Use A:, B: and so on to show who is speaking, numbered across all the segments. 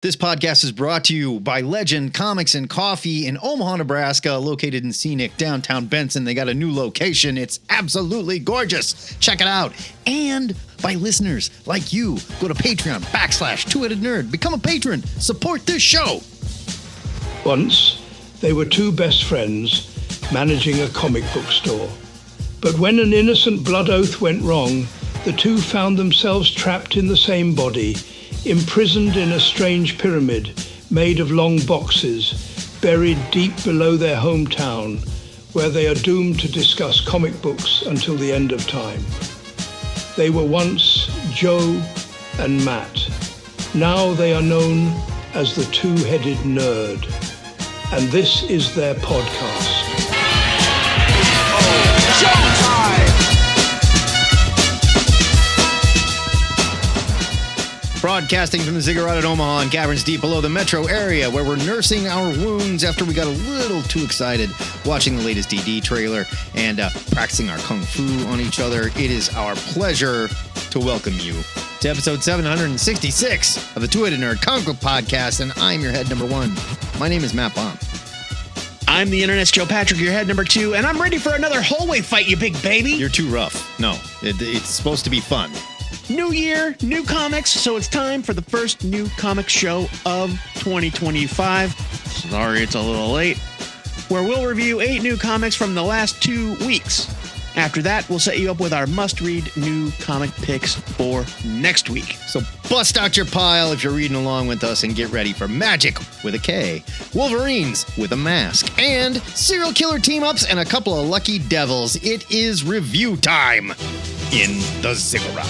A: This podcast is brought to you by Legend Comics and Coffee in Omaha, Nebraska, located in scenic downtown Benson. They got a new location. It's absolutely gorgeous. Check it out. And by listeners like you. Go to Patreon/Two-Headed Nerd. Become a patron. Support this show.
B: Once, they were two best friends managing a comic book store. But when an innocent blood oath went wrong, the two found themselves trapped in the same body, imprisoned in a strange pyramid made of long boxes, buried deep below their hometown, where they are doomed to discuss comic books until the end of time. They were once Joe and Matt. Now they are known as the Two-Headed Nerd. And this is their podcast.
A: Broadcasting from the Ziggurat at Omaha and caverns deep below the metro area, where we're nursing our wounds after we got a little too excited watching the latest DD trailer and practicing our kung fu on each other. It is our pleasure to welcome you to episode 766 of the Two-Headed Nerd Comic Book Podcast, and I'm your head number one. My name is Matt Baum.
C: I'm the Internet's Joe Patrick, your head number two, and I'm ready for another hallway fight, you big baby.
A: You're too rough. No, it's supposed to be fun.
C: New year, new comics, so it's time for the first new comic show of 2025. Sorry it's a little late. Where we'll review 8 new comics from the last 2 weeks. After that, we'll set you up with our must-read new comic picks for next week.
A: So bust out your pile if you're reading along with us and get ready for Magik with a K, Wolverines with a mask, and serial killer team-ups and a couple of lucky devils. It is review time in the Ziggurat.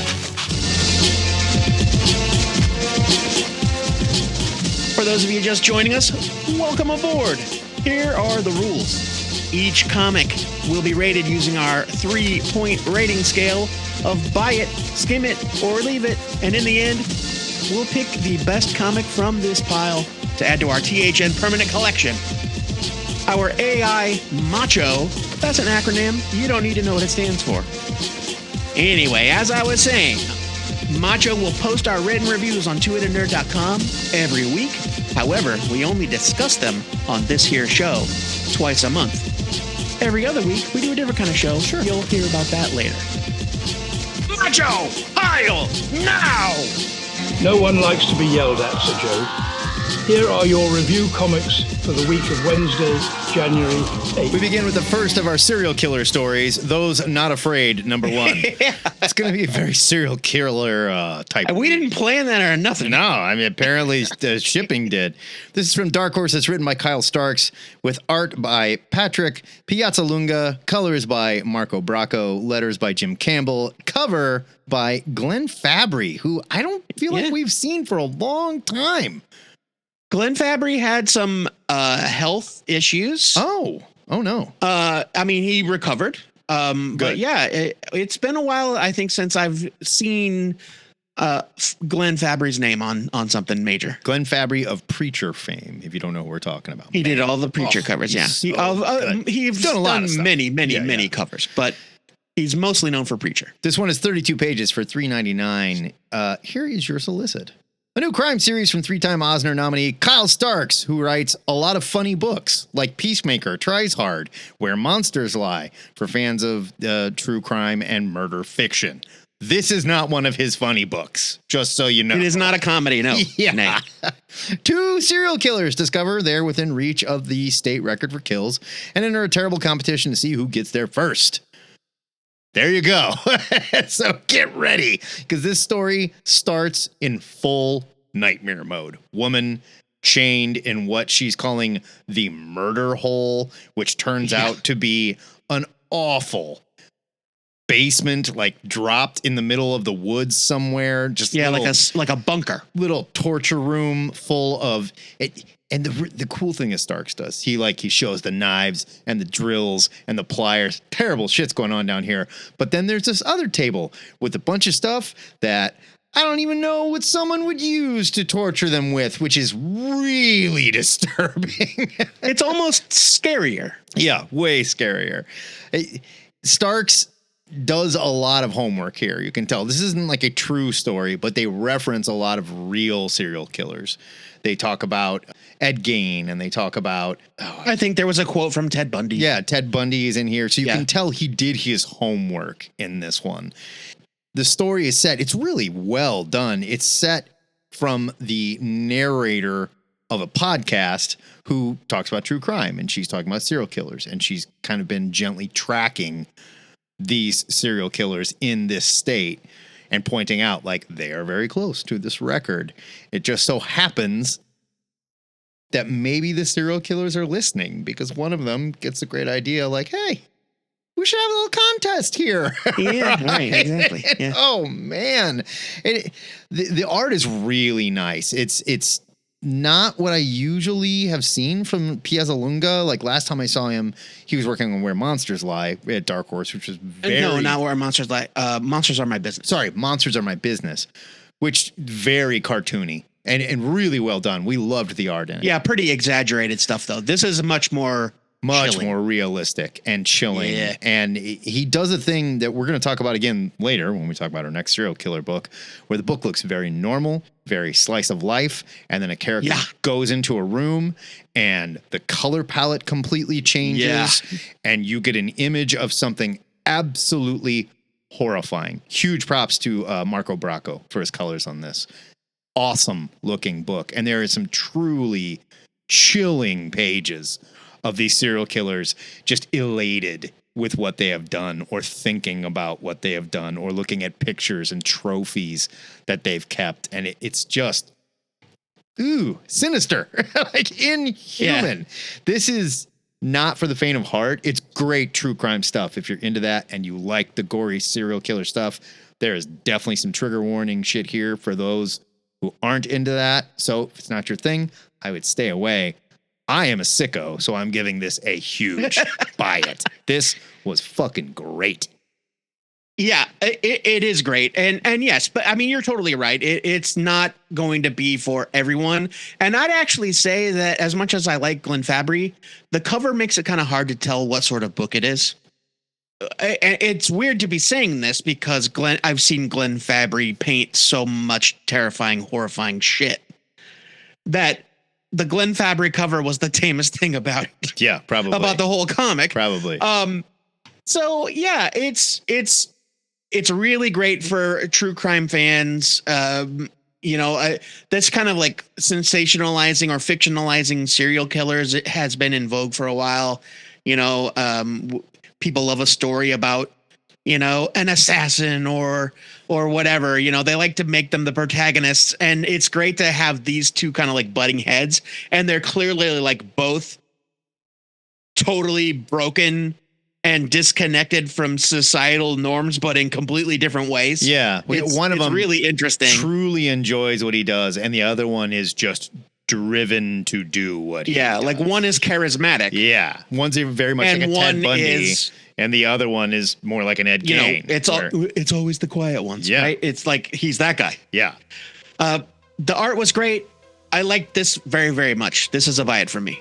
C: For those of you just joining us, welcome aboard. Here are the rules. Each comic will be rated using our 3-point rating scale of buy it, skim it, or leave it. And in the end, we'll pick the best comic from this pile to add to our THN permanent collection. Our AI Macho, that's an acronym. You don't need to know what it stands for. Anyway, as I was saying, Macho will post our written reviews on twoheadednerd.com every week. However, we only discuss them on this here show twice a month. Every other week, we do a different kind of show. Sure. You'll hear about that later. Macho! Pile! Now!
B: No one likes to be yelled at, Sir Joe. Here are your review comics for the week of Wednesday, January 8th.
A: We begin with the first of our serial killer stories, Those Not Afraid, number 1.
C: Yeah.
A: It's going to be a very serial killer type.
C: We didn't plan that or nothing.
A: No, I mean, apparently the shipping did. This is from Dark Horse. It's written by Kyle Starks with art by Patrick Piazzalunga, colors by Marco Bracco, letters by Jim Campbell, cover by Glenn Fabry, who I don't feel like we've seen for a long time.
C: Glenn Fabry had some health issuess.
A: Oh no.
C: I mean, he recovered. But yeah, it's been a while, I think, since I've seen Glenn Fabry's name on something major.
A: Glenn Fabry of Preacher fame, if you don't know what we're talking about.
C: He did all the Preacher covers, yeah. He's done a lot of many covers, but he's mostly known for Preacher.
A: This one is 32 pages for $3.99. Here is your solicit. A new crime series from 3-time Eisner nominee Kyle Starks, who writes a lot of funny books like Peacemaker, Tries Hard, Where Monsters Lie, for fans of true crime and murder fiction. This is not one of his funny books, just so you know.
C: It is not a comedy, no.
A: Yeah.
C: Nay.
A: 2 serial killers discover they're within reach of the state record for kills and enter a terrible competition to see who gets there first. There you go. So get ready, because this story starts in full nightmare mode. Woman chained in what she's calling the murder hole, which turns out to be an awful basement, like dropped in the middle of the woods somewhere. Just
C: like a bunker.
A: Little torture room full of it. And the cool thing is Starks does. He shows the knives and the drills and the pliers. Terrible shit's going on down here. But then there's this other table with a bunch of stuff that I don't even know what someone would use to torture them with, which is really disturbing.
C: It's almost scarier.
A: Yeah, way scarier. Starks does a lot of homework here. You can tell this isn't like a true story, but they reference a lot of real serial killers. They talk about Ed Gein, and they talk about...
C: I think there was a quote from Ted Bundy.
A: Yeah, Ted Bundy is in here. So you can tell he did his homework in this one. The story is set. It's really well done. It's set from the narrator of a podcast who talks about true crime, and she's talking about serial killers, and she's kind of been gently tracking these serial killers in this state and pointing out like they are very close to this record. It just so happens that maybe the serial killers are listening, because one of them gets a great idea like, hey, we should have a little contest here.
C: Yeah, right, exactly. Yeah.
A: Oh man. The art is really nice. It's not what I usually have seen from Piazzalunga. Like last time I saw him, he was working on Where Monsters Lie at Dark Horse, which was very...
C: No, not Where Monsters Lie. Monsters Are My Business.
A: Sorry, Monsters Are My Business, which very cartoony and really well done. We loved the art in it.
C: Yeah, pretty exaggerated stuff, though. This is much more
A: realistic and chilling.
C: Yeah.
A: And he does a thing that we're going to talk about again later when we talk about our next serial killer book, where the book looks very normal, very slice of life. And then a character goes into a room and the color palette completely changes and you get an image of something absolutely horrifying. Huge props to Marco Bracco for his colors on this. Awesome looking book. And there is some truly chilling pages of these serial killers just elated with what they have done, or thinking about what they have done, or looking at pictures and trophies that they've kept. And it's just, sinister, like inhuman. Yeah. This is not for the faint of heart. It's great true crime stuff. If you're into that and you like the gory serial killer stuff, there is definitely some trigger warning shit here for those who aren't into that. So if it's not your thing, I would stay away. I am a sicko, so I'm giving this a huge buy it. This was fucking great.
C: Yeah, it is great. And yes, but I mean, you're totally right. It's not going to be for everyone. And I'd actually say that as much as I like Glenn Fabry, the cover makes it kind of hard to tell what sort of book it is. And it's weird to be saying this because I've seen Glenn Fabry paint so much terrifying, horrifying shit that the Glenn Fabry cover was the tamest thing about it.
A: Yeah, probably.
C: About the whole comic.
A: Probably.
C: So yeah, it's really great for true crime fans. That's kind of like sensationalizing or fictionalizing serial killers. It has been in vogue for a while. People love a story about, an assassin or whatever, they like to make them the protagonists. And it's great to have these two kind of like butting heads, and they're clearly like both totally broken and disconnected from societal norms, but in completely different ways.
A: Yeah. One of them
C: really interesting,
A: truly enjoys what he does. And the other one is just driven to do what he does.
C: Like one is charismatic.
A: Yeah. One's very much like a Ted Bundy. And the other one is more like an Ed Gein.
C: It's always the quiet ones, right? It's like he's that guy.
A: Yeah.
C: The art was great. I liked this very, very much. This is a buy it for me.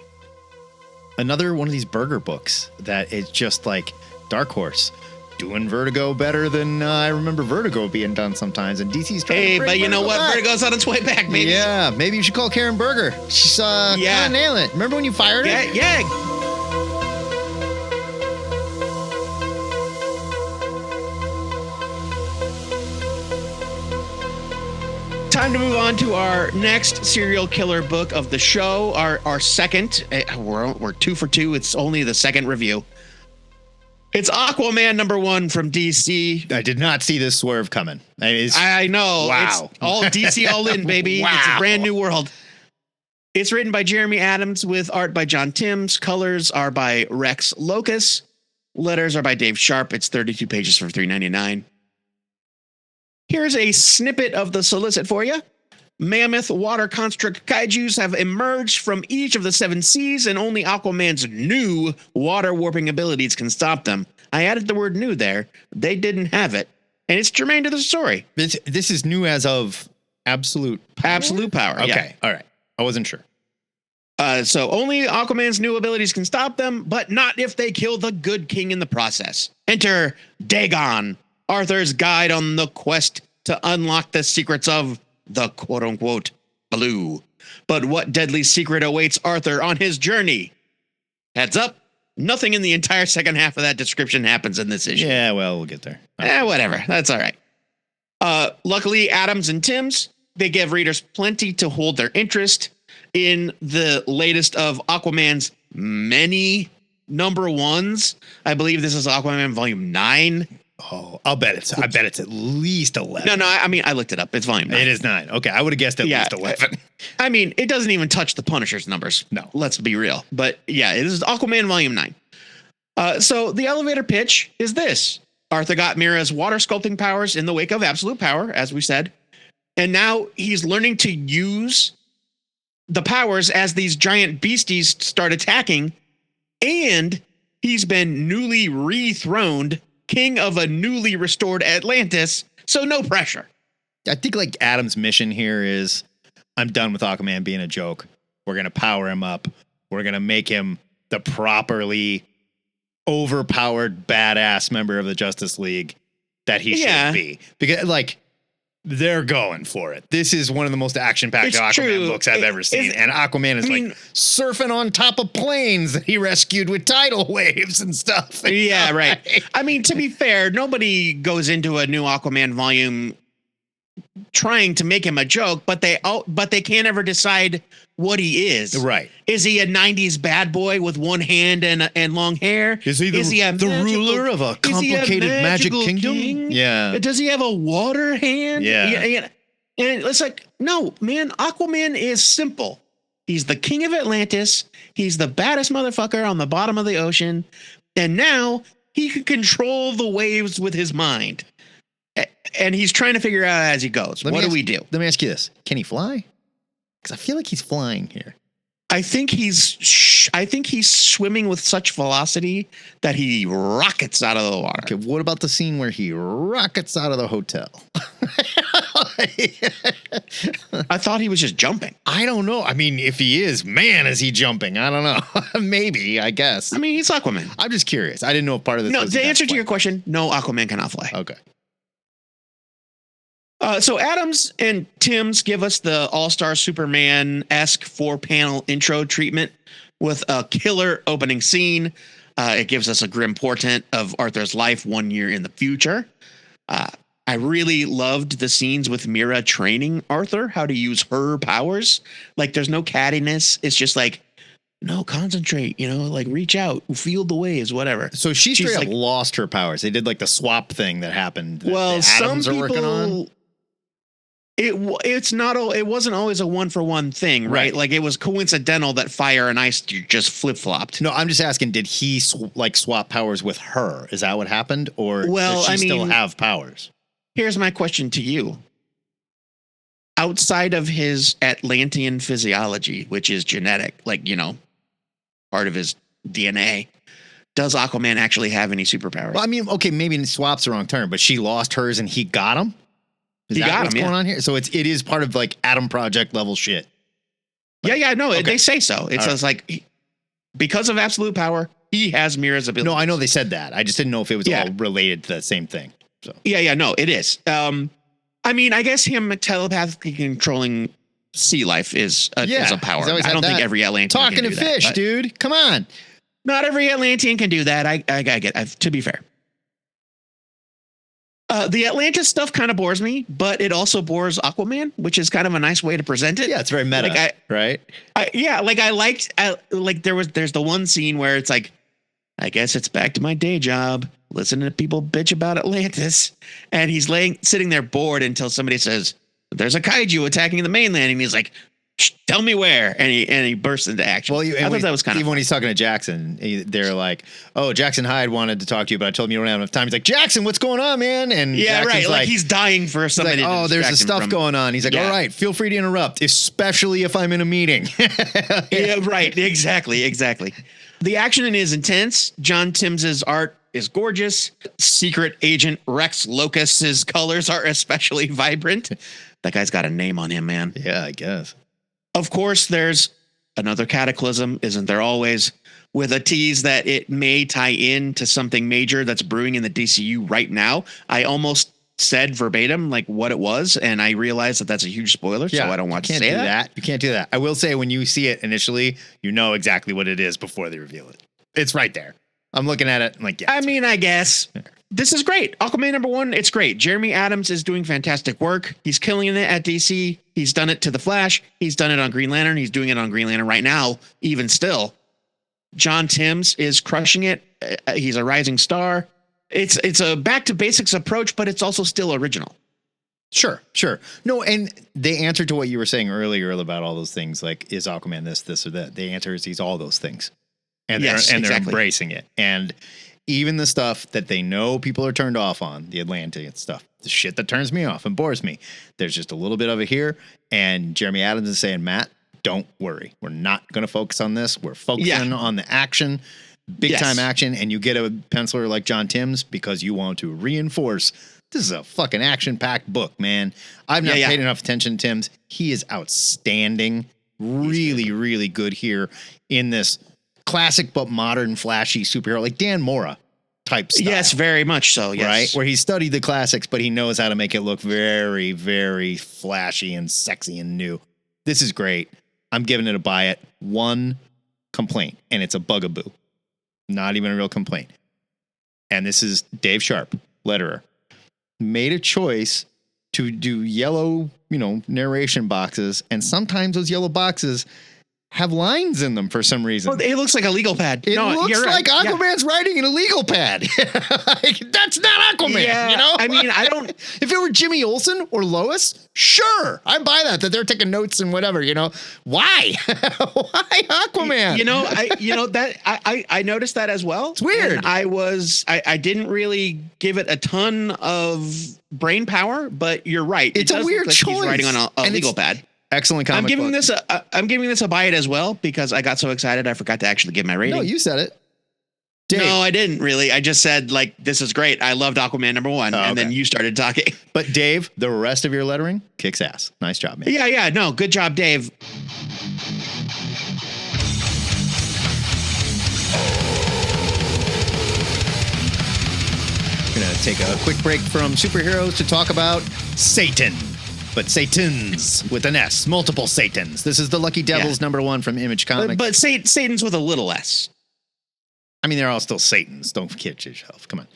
A: Another one of these Burger books that is just like Dark Horse doing Vertigo better than I remember Vertigo being done sometimes. And DC's trying to bring
C: but you know what?
A: Back.
C: Vertigo's on its way back, maybe.
A: Yeah, maybe you should call Karen Berger. She's kind of nailing it. Remember when you fired her?
C: Yeah. Time to move on to our next serial killer book of the show. Our second. We're 2 for 2. It's only the second review. It's Aquaman #1 from DC.
A: I did not see this swerve coming.
C: I know.
A: Wow.
C: It's all DC all in, baby.
A: Wow.
C: It's a brand new world. It's written by Jeremy Adams with art by John Timms. Colors are by Rex Locus. Letters are by Dave Sharp. It's 32 pages for $3.99. Here's a snippet of the solicit for you. Mammoth water construct kaijus have emerged from each of the 7 seas, and only Aquaman's new water warping abilities can stop them. I added the word new there. They didn't have it, and it's germane to the story.
A: This is new as of absolute power?
C: Absolute power.
A: Okay. Yeah. All right. I wasn't sure.
C: So only Aquaman's new abilities can stop them, but not if they kill the good king in the process. Enter Dagon, Arthur's guide on the quest to unlock the secrets of the quote-unquote blue. But what deadly secret awaits Arthur on his journey? Heads up, nothing in the entire second half of that description happens in this issue.
A: Yeah, well, we'll get there.
C: Whatever. That's all right. Luckily, Adams and Timms, they give readers plenty to hold their interest in the latest of Aquaman's many number ones. I believe this is Aquaman volume 9.
A: Oh, I bet it's at least 11.
C: No, I mean, I looked it up. It's volume 9.
A: It is 9. Okay, I would have guessed at least 11.
C: I mean, it doesn't even touch the Punisher's numbers.
A: No.
C: Let's be real. But yeah, this is Aquaman volume 9. So the elevator pitch is this. Arthur got Mira's water sculpting powers in the wake of absolute power, as we said. And now he's learning to use the powers as these giant beasties start attacking. And he's been newly rethroned king of a newly restored Atlantis. So no pressure.
A: I think like Adam's mission here is, I'm done with Aquaman being a joke. We're going to power him up. We're going to make him the properly overpowered badass member of the Justice League that he should be. Because like, they're going for it. This is one of the most action-packed Aquaman books I've ever seen. And Aquaman is like surfing on top of planes that he rescued with tidal waves and stuff.
C: Yeah, right. I mean, to be fair, nobody goes into a new Aquaman volume trying to make him a joke, but they can't ever decide what he is.
A: Right.
C: Is he a 90s bad boy with one hand and long hair?
A: Is he the ruler of a complicated magic kingdom?
C: King?
A: Yeah.
C: Does he have a water hand?
A: Yeah.
C: And it's like, no, man, Aquaman is simple. He's the king of Atlantis. He's the baddest motherfucker on the bottom of the ocean. And now he can control the waves with his mind. And he's trying to figure out as he goes. What do we do?
A: Let me ask you this. Can he fly? Because I feel like he's flying here.
C: I think he's swimming with such velocity that he rockets out of the water.
A: Okay, what about the scene where he rockets out of the hotel?
C: I thought he was just jumping.
A: I don't know. I mean, if he is, man, is he jumping? I don't know. Maybe, I guess.
C: I mean, he's Aquaman.
A: I'm just curious. I didn't know if part of this was
C: the answer to your question, no, Aquaman cannot fly.
A: Okay.
C: So Adams and Timms give us the All-Star Superman-esque 4-panel intro treatment with a killer opening scene. It gives us a grim portent of Arthur's life 1 year in the future. I really loved the scenes with Mira training Arthur how to use her powers. Like, there's no cattiness. It's just like, no, concentrate, like reach out, feel the waves, whatever.
A: So she's straight up lost her powers. They did like the swap thing that happened. That
C: well,
A: the Adams
C: some
A: are working on.
C: It wasn't always a 1-for-1 thing, right? Like, it was coincidental that fire and ice just flip-flopped.
A: No, I'm just asking, did he swap powers with her? Is that what happened? Or does she still have powers?
C: Here's my question to you. Outside of his Atlantean physiology, which is genetic, like, part of his DNA, does Aquaman actually have any superpowers?
A: Well, I mean, okay, maybe swap's the wrong term, but she lost hers and he got him? Is that what's going on here? So it is part of like Atom Project level shit.
C: Like, they say so. It says like, because of absolute power, he has Mira's ability.
A: No, I know they said that. I just didn't know if it was all related to the same thing. So
C: no, it is. I mean, I guess him telepathically controlling sea life is a power. I don't think every Atlantean
A: talking
C: can do
A: to fish,
C: that,
A: dude. Come on.
C: Not every Atlantean can do that. I get it. To be fair. The Atlantis stuff kind of bores me, but it also bores Aquaman, which is kind of a nice way to present it.
A: Yeah, it's very meta, right?
C: There's the one scene where it's like, I guess it's back to my day job, listening to people bitch about Atlantis. And he's sitting there bored until somebody says, there's a kaiju attacking the mainland. And he's like, tell me where. And he bursts into action.
A: Well,
C: I thought that was kind of
A: even when he's talking to Jackson, they're like, oh, Jackson Hyde wanted to talk to you, but I told him you don't have enough time. He's like, Jackson, what's going on, man? And
C: Jackson's like he's dying for somebody.
A: Like, there's a stuff going on. He's like, all right, feel free to interrupt, especially if I'm in a meeting.
C: Yeah, right. Exactly. The action is intense. John Timms's art is gorgeous. Secret Agent Rex Locust's colors are especially vibrant. That guy's got a name on him, man.
A: Yeah, I guess.
C: Of course, there's another cataclysm? Isn't there always? With a tease that it may tie in to something major that's brewing in the DCU right now. I almost said verbatim like what it was, and I realized that that's a huge spoiler, so I don't want to say that.
A: You can't do that. I will say when you see it initially, you know exactly what it is before they reveal it. It's right there. I'm looking at it. I'm like, yeah.
C: I mean, I guess this is great. Aquaman #1, it's great. Jeremy Adams is doing fantastic work. He's killing it at DC. He's done it to The Flash. He's done it on Green Lantern. He's doing it on Green Lantern right now, even still. John Timms is crushing it. He's a rising star. It's a back to basics approach, but it's also still original.
A: Sure. No, and the answer to what you were saying earlier about all those things, like, is Aquaman this, or that? The answer is he's all those things. And they're embracing it. And even the stuff that they know people are turned off on, the Atlantis stuff, the shit that turns me off and bores me, there's just a little bit of it here. And Jeremy Adams is saying, Matt, don't worry. We're not going to focus on this. We're focusing on the action, big time action. And you get a penciler like John Timms because you want to reinforce this is a fucking action packed book, man. I've not paid enough attention to Timms. He is outstanding. Really, really good here in this classic but modern flashy superhero like Dan Mora type style.
C: Yes, very much so. Yes.
A: Right. Where he studied the classics, but he knows how to make it look very, very flashy and sexy and new. This is great. I'm giving it a buy it. One complaint, and it's a bugaboo. Not even a real complaint. And this is Dave Sharp, letterer. Made a choice to do yellow, narration boxes. And sometimes those yellow boxes have lines in them for some reason.
C: Oh, it looks like a legal pad.
A: It looks like Aquaman's writing in a legal pad. That's not Aquaman,
C: I mean, I don't...
A: If it were Jimmy Olsen or Lois, sure, I buy that they're taking notes and whatever, Why? Why Aquaman?
C: I noticed that as well.
A: It's weird.
C: And I didn't really give it a ton of brain power, but you're right.
A: It's a weird choice.
C: He's writing on a legal pad.
A: Excellent comic book.
C: I'm giving this a buy it as well because I got so excited I forgot to actually give my rating.
A: No, you said it. Dave.
C: No, I didn't really. I just said this is great. I loved Aquaman #1, and then you started talking.
A: But Dave, the rest of your lettering kicks ass. Nice job, man.
C: Yeah. No, good job, Dave.
A: We're gonna take a quick break from superheroes to talk about Satan. But Satans with an S, multiple Satans. This is the Lucky Devils #1 from Image Comics.
C: But Satan's with a little S.
A: I mean, they're all still Satans. Don't kid yourself. Come on.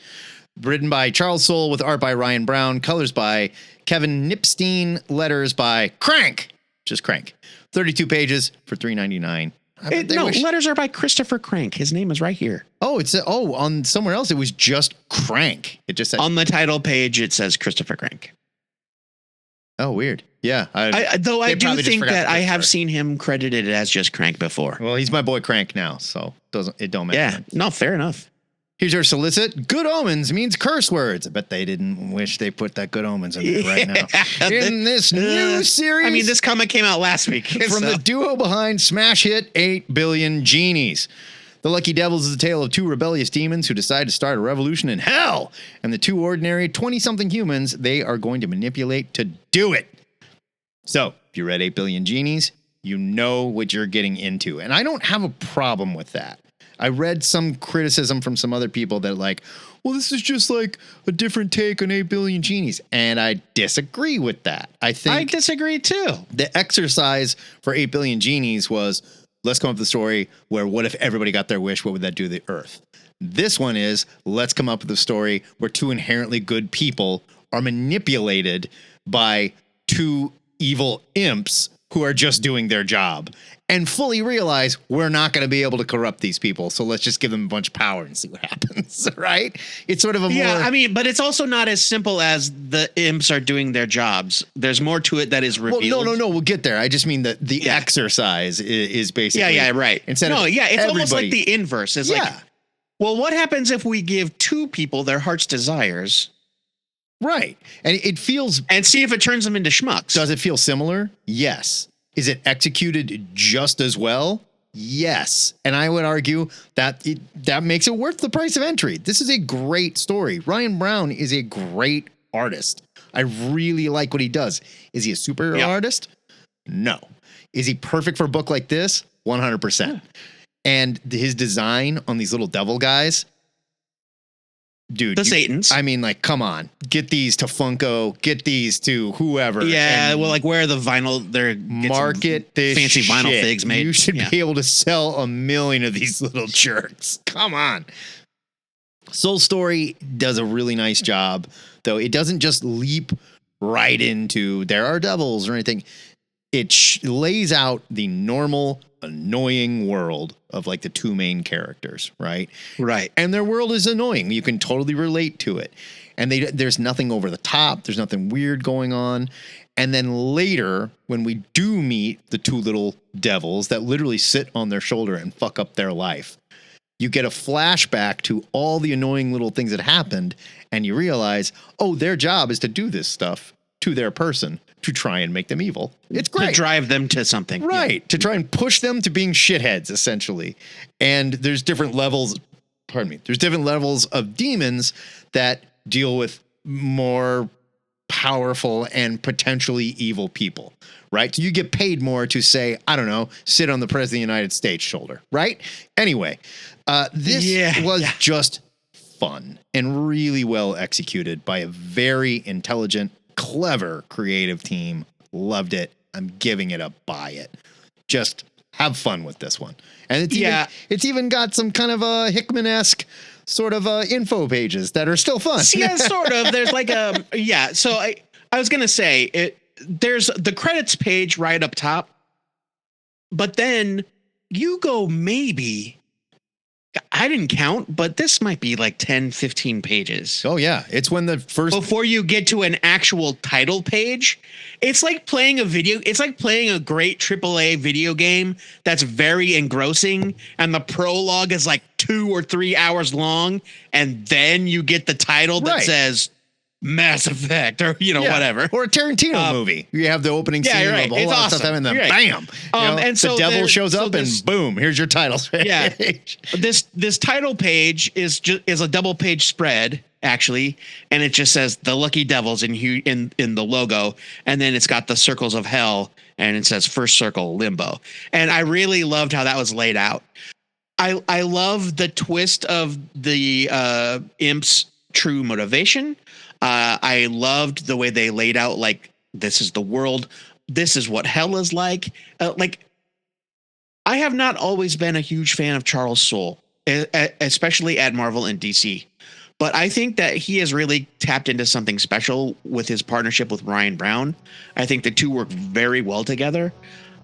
A: Written by Charles Soule with art by Ryan Brown. Colors by Kevin Nipstein. Letters by Crank. Just Crank. 32 pages for $3.99.
C: Letters are by Christopher Crank. His name is right here.
A: Oh, on somewhere else it was just Crank. It just said
C: on the title page it says Christopher Crank.
A: Oh, weird. Yeah.
C: I do think that I have seen him credited as just Crank before.
A: Well, he's my boy Crank now, so it don't matter.
C: Yeah. No, fair enough.
A: Here's your solicit. Good omens means curse words. I bet they didn't wish they put that good omens in there right now. In this new series.
C: I mean, this comic came out last week.
A: From the duo behind smash hit 8 Billion Genies. The Lucky Devils is a tale of two rebellious demons who decide to start a revolution in hell. And the two ordinary 20-something humans they are going to manipulate to do it. So, if you read 8 Billion Genies, you know what you're getting into. And I don't have a problem with that. I read some criticism from some other people that well, this is just like a different take on 8 Billion Genies. And I disagree with that. I
C: disagree too.
A: The exercise for 8 Billion Genies was, let's come up with a story where what if everybody got their wish? What would that do to the earth? This one is, let's come up with a story where two inherently good people are manipulated by two evil imps who are just doing their job and fully realize we're not going to be able to corrupt these people. So let's just give them a bunch of power and see what happens. Right. It's sort of a
C: but it's also not as simple as the imps are doing their jobs. There's more to it that is revealed.
A: Well, no. We'll get there. I just mean that the exercise is basically.
C: Yeah. Right.
A: It's
C: almost like the inverse. It's well, what happens if we give two people their heart's desires?
A: Right. And it feels...
C: And see if it turns them into schmucks.
A: Does it feel similar? Yes. Is it executed just as well? Yes. And I would argue that that makes it worth the price of entry. This is a great story. Ryan Brown is a great artist. I really like what he does. Is he a superhero artist? No. Is he perfect for a book like this? 100%. And his design on these little devil guys, dude,
C: The Satans.
A: I mean, like, come on, get these to Funko, get these to whoever.
C: Yeah,
A: and
C: well, like where are the vinyl? They're
A: market this
C: fancy vinyl
A: shit.
C: figs made.
A: You should be able to sell 1 million of these little jerks. Come on. Soul Story does a really nice job, though. It doesn't just leap right into there are devils or anything. It lays out the normal, annoying world of like the two main characters, right?
C: Right.
A: And their world is annoying. You can totally relate to it. And there's nothing over the top. There's nothing weird going on. And then later, when we do meet the two little devils that literally sit on their shoulder and fuck up their life, you get a flashback to all the annoying little things that happened. And you realize, oh, their job is to do this stuff to their person to try and make them evil. It's great.
C: To drive them to something.
A: Right.
C: Yeah.
A: To try and push them to being shitheads, essentially. And there's different levels. Pardon me. There's different levels of demons that deal with more powerful and potentially evil people. Right. So you get paid more to say, I don't know, sit on the president of the United States shoulder. Right. Anyway, this was just fun and really well executed by a very intelligent, clever, creative team. Loved it. I'm giving it a buy it. Just have fun with this one. And it's even got some kind of a Hickman-esque sort of info pages that are still fun.
C: Yeah, sort of. There's like so I was going to say there's the credits page right up top, but then you go maybe, I didn't count, but this might be like 10, 15 pages.
A: Oh yeah. It's when the first,
C: before you get to an actual title page. It's like playing it's like playing a great AAA video game that's very engrossing. And the prologue is like 2 or 3 hours long. And then you get the title that says Mass Effect or, whatever.
A: Or a Tarantino movie. You have the opening scene of a whole lot of stuff and then bam.
C: And so
A: the devil shows up and boom, here's your title.
C: Yeah. This title page is a double page spread, actually, and it just says the Lucky Devils in the logo, and then it's got the circles of hell and it says first circle Limbo. And I really loved how that was laid out. I love the twist of the imp's true motivation. I loved the way they laid out, like, this is the world. This is what hell is like. I have not always been a huge fan of Charles Soule, especially at Marvel and DC. But I think that he has really tapped into something special with his partnership with Ryan Brown. I think the two work very well together.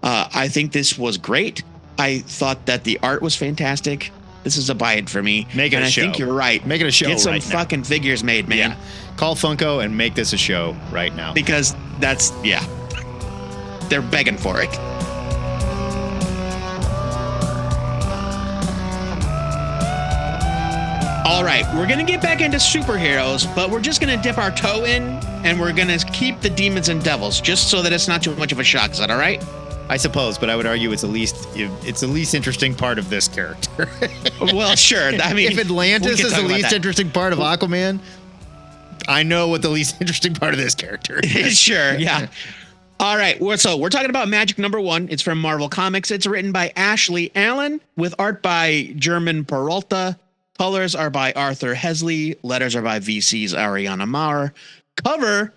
C: I think this was great. I thought that the art was fantastic. This is a buy it for me.
A: Make it a show.
C: I think you're right.
A: Make it a show.
C: Get some fucking figures made, man.
A: Yeah. Call Funko and make this a show right now.
C: Because they're begging for it. All right, we're going to get back into superheroes, but we're just going to dip our toe in and we're going to keep the demons and devils just so that it's not too much of a shock. Is that all right?
A: I suppose, but I would argue it's the least interesting part of this character.
C: Well, sure. I mean,
A: if Atlantis is the least interesting part of Aquaman, I know what the least interesting part of this character is.
C: Sure, yeah. All right, so we're talking about Magik #1. It's from Marvel Comics. It's written by Ashley Allen with art by German Peralta. Colors are by Arthur Hesley. Letters are by VC's Ariana Maurer. Cover,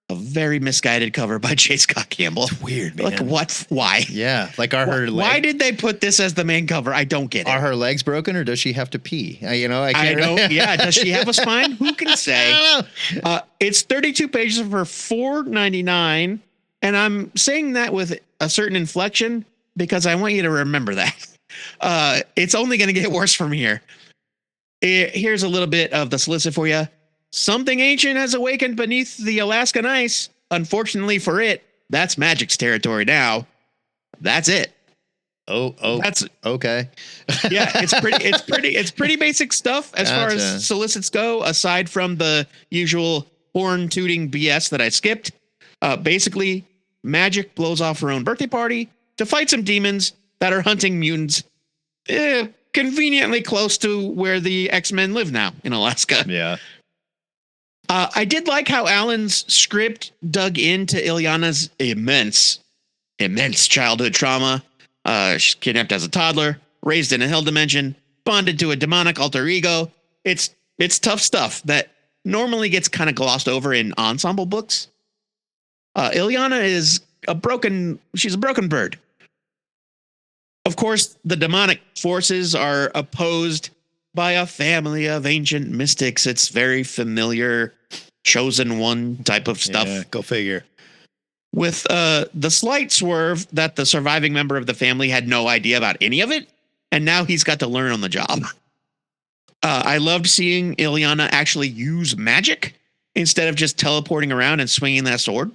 C: a very misguided cover by J. Scott Campbell.
A: It's weird, man.
C: Like, what? Why?
A: Yeah, like
C: why did they put this as the main cover? I don't get it.
A: Are her legs broken or does she have to pee? I
C: can't. Does she have a spine? Who can say?
A: I don't know.
C: It's 32 pages for $4.99, and I'm saying that with a certain inflection because I want you to remember that. It's only going to get worse from here. Here's a little bit of the solicit for you. Something ancient has awakened beneath the Alaskan ice. Unfortunately for it, that's Magik's territory now. That's it.
A: Oh, that's okay.
C: Yeah, it's pretty basic stuff as far as solicits go, aside from the usual horn tooting BS that I skipped. Basically, Magik blows off her own birthday party to fight some demons that are hunting mutants conveniently close to where the X-Men live now in Alaska.
A: Yeah.
C: I did like how Alan's script dug into Ilyana's immense childhood trauma. She's kidnapped as a toddler, raised in a hell dimension, bonded to a demonic alter ego. It's tough stuff that normally gets kind of glossed over in ensemble books. Ileana is she's a broken bird. Of course, the demonic forces are opposed by a family of ancient mystics. It's very familiar, chosen one type of stuff.
A: Yeah, go figure.
C: With the slight swerve that the surviving member of the family had no idea about any of it, and now he's got to learn on the job. I loved seeing Ileana actually use magic instead of just teleporting around and swinging that sword.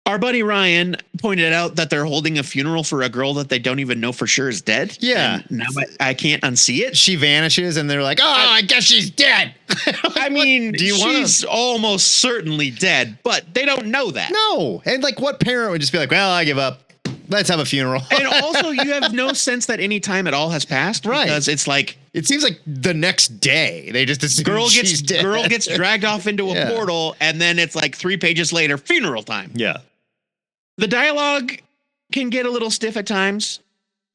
C: Our buddy Ryan pointed out that they're holding a funeral for a girl that they don't even know for sure is dead.
A: Yeah.
C: And now I can't unsee it.
A: She vanishes and they're like, oh, I guess she's dead.
C: Like, I mean, she's almost certainly dead, but they don't know that.
A: No. And like what parent would just be like, well, I give up. Let's have a funeral.
C: And also you have no sense that any time at all has passed.
A: Right.
C: Because it's like.
A: It seems like the next day they just assume
C: girl
A: dead.
C: gets dragged off into a portal and then it's like 3 pages later, funeral time.
A: Yeah.
C: The dialogue can get a little stiff at times,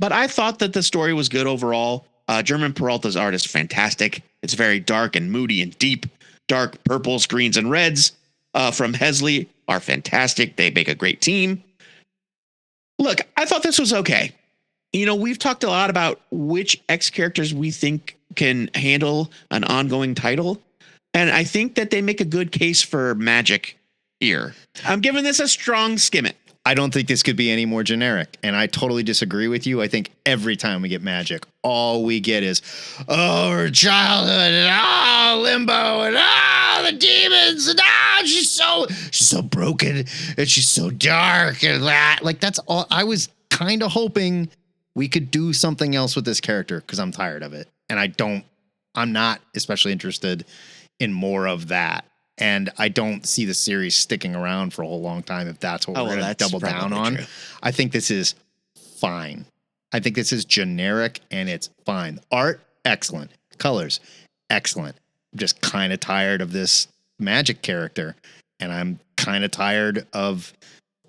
C: but I thought that the story was good overall. German Peralta's art is fantastic. It's very dark and moody and deep. Dark purples, greens, and reds from Hesley are fantastic. They make a great team. Look, I thought this was okay. You know, we've talked a lot about which X characters we think can handle an ongoing title, and I think that they make a good case for Magik here. I'm giving this a strong skim it.
A: I don't think this could be any more generic, and I totally disagree with you. I think every time we get Magik, all we get is, oh, her childhood, and limbo, and the demons, and she's so broken, and she's so dark, and that. Like, that's all. I was kind of hoping we could do something else with this character, because I'm tired of it, and I'm not especially interested in more of that. And I don't see the series sticking around for a whole long time if that's what we're going to double down on. True. I think this is fine. I think this is generic and it's fine. Art, excellent. Colors, excellent. I'm just kind of tired of this Magik character. And I'm kind of tired of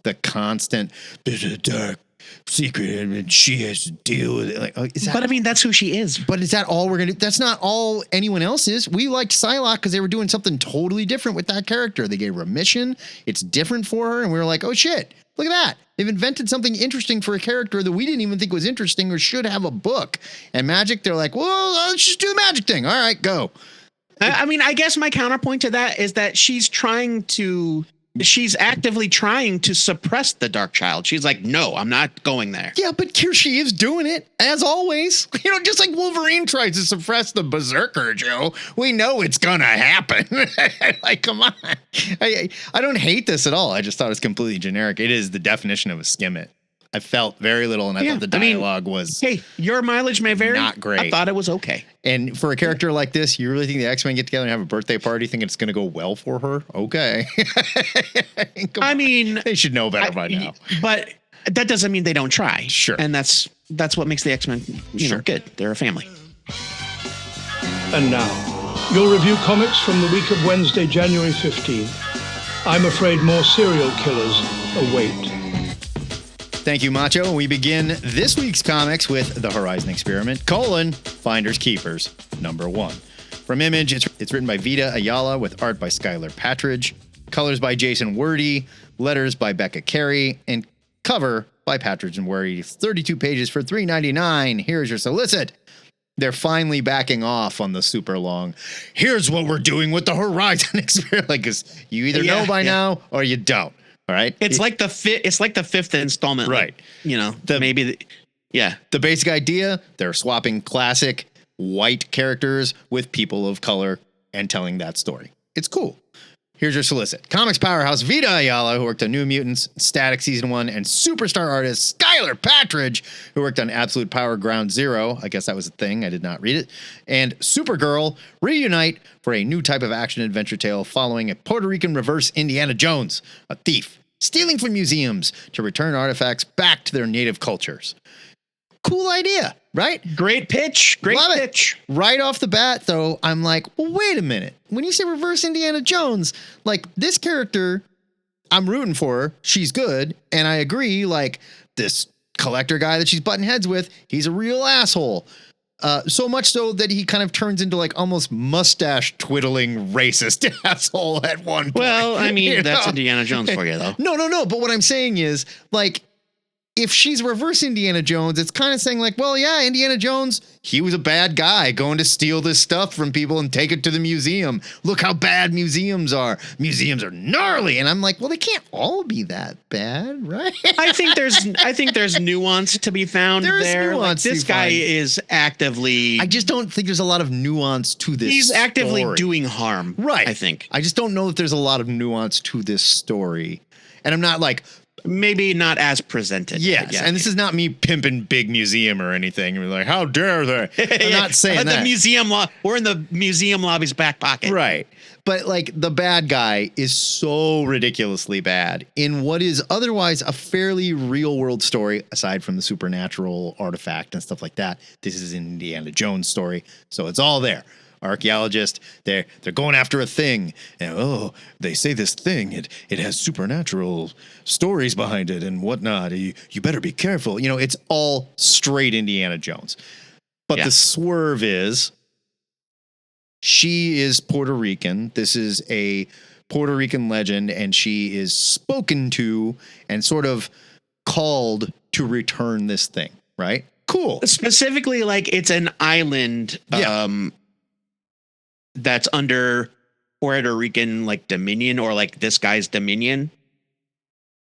A: the constant, there's a dark secret and she has to deal with it. Like,
C: but I mean, that's who she is.
A: But is that all we're gonna do? That's not all anyone else is. We liked Psylocke because they were doing something totally different with that character. They gave her a mission. It's different for her, and we were like, oh shit, look at that. They've invented something interesting for a character that we didn't even think was interesting or should have a book. And Magik, they're like, well, let's just do the Magik thing. All right, go.
C: I mean, I guess my counterpoint to that is that she's actively trying to suppress the dark child. She's like, no, I'm not going there.
A: Yeah, but here she is doing it, as always. You know, just like Wolverine tries to suppress the Berserker, Joe. We know it's gonna happen. Like, come on. I don't hate this at all. I just thought it was completely generic. It is the definition of a skim it. I felt very little, and I thought the dialogue was...
C: Hey, your mileage may vary.
A: Not great.
C: I thought it was okay.
A: And for a character like this, you really think the X-Men get together and have a birthday party thinking it's going to go well for her? Okay.
C: I mean...
A: They should know better by now.
C: But that doesn't mean they don't try.
A: Sure.
C: And that's what makes the X-Men, you know, good. They're a family.
B: And now, your review comics from the week of Wednesday, January 15th. I'm afraid more serial killers await.
A: Thank you, Macho. We begin this week's comics with The Horizon Experiment, Finders Keepers, #1. From Image, it's written by Vita Ayala with art by Skylar Patridge, colors by Jason Wordie, letters by Becca Carey, and cover by Patridge and Wordie. 32 pages for $3.99. Here's your solicit. They're finally backing off on the super long, here's what we're doing with the Horizon Experiment. Like, 'cause you either know by now or you don't. All right.
C: It's like the fifth installment.
A: Right.
C: Like, you know, The
A: basic idea, they're swapping classic white characters with people of color and telling that story. It's cool. Here's your solicit. Comics powerhouse Vita Ayala, who worked on New Mutants, Static Season 1, and superstar artist Skylar Patridge, who worked on Absolute Power Ground Zero. I guess that was a thing. I did not read it. And Supergirl reunite for a new type of action-adventure tale following a Puerto Rican reverse Indiana Jones, a thief, stealing from museums to return artifacts back to their native cultures. Cool idea, right?
C: Great pitch. Great
A: Love
C: pitch.
A: It. Right off the bat, though, I'm like, well, wait a minute. When you say reverse Indiana Jones, like, this character, I'm rooting for her. She's good. And I agree, like, this collector guy that she's butting heads with, he's a real asshole. So much so that he kind of turns into like almost mustache twiddling racist asshole at one point.
C: Well, I mean, that's
A: know?
C: Indiana Jones for you, though.
A: No. But what I'm saying is, like, if she's reverse Indiana Jones, it's kind of saying like, well, yeah, Indiana Jones, he was a bad guy going to steal this stuff from people and take it to the museum. Look how bad museums are. Museums are gnarly. And I'm like, well, they can't all be that bad, right?
C: I think there's nuance to be found there.
A: There is nuance
C: Like, this guy is actively.
A: I just don't think there's a lot of nuance to this.
C: He's actively
A: story.
C: doing harm.
A: Right.
C: I think.
A: I just don't know that there's a lot of nuance to this story. And I'm not like,
C: Maybe not as presented.
A: yes.
C: Yeah.
A: And this is not me pimping big museum or anything. You're like, how dare they? I'm not saying that.
C: The museum we're in the museum lobby's back pocket.
A: Right. But like the bad guy is so ridiculously bad in what is otherwise a fairly real world story, aside from the supernatural artifact and stuff like that. This is an Indiana Jones story. So it's all there. Archaeologist, they're going after a thing, and they say this thing, it has supernatural stories behind it and whatnot. You better be careful. It's all straight Indiana Jones. But the swerve is she is Puerto Rican. This is a Puerto Rican legend, and she is spoken to and sort of called to return this thing, right? Cool.
C: Specifically, like it's an island. That's under Puerto Rican like dominion, or like this guy's dominion.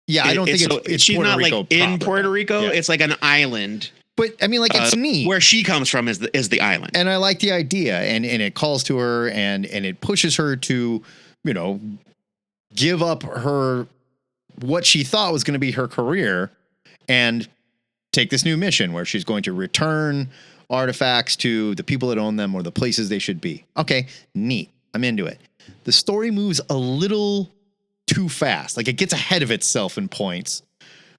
A: Yeah, I don't think it's
C: she's
A: Puerto
C: not
A: Rico
C: like in
A: proper.
C: Puerto Rico.
A: Yeah.
C: It's like an island.
A: But I mean, like it's neat.
C: Where she comes from is the island.
A: And I like the idea, and it calls to her, and it pushes her to, give up her what she thought was going to be her career, and take this new mission where she's going to return artifacts to the people that own them or the places they should be. Okay, neat. I'm into it. The story moves a little too fast. Like it gets ahead of itself in points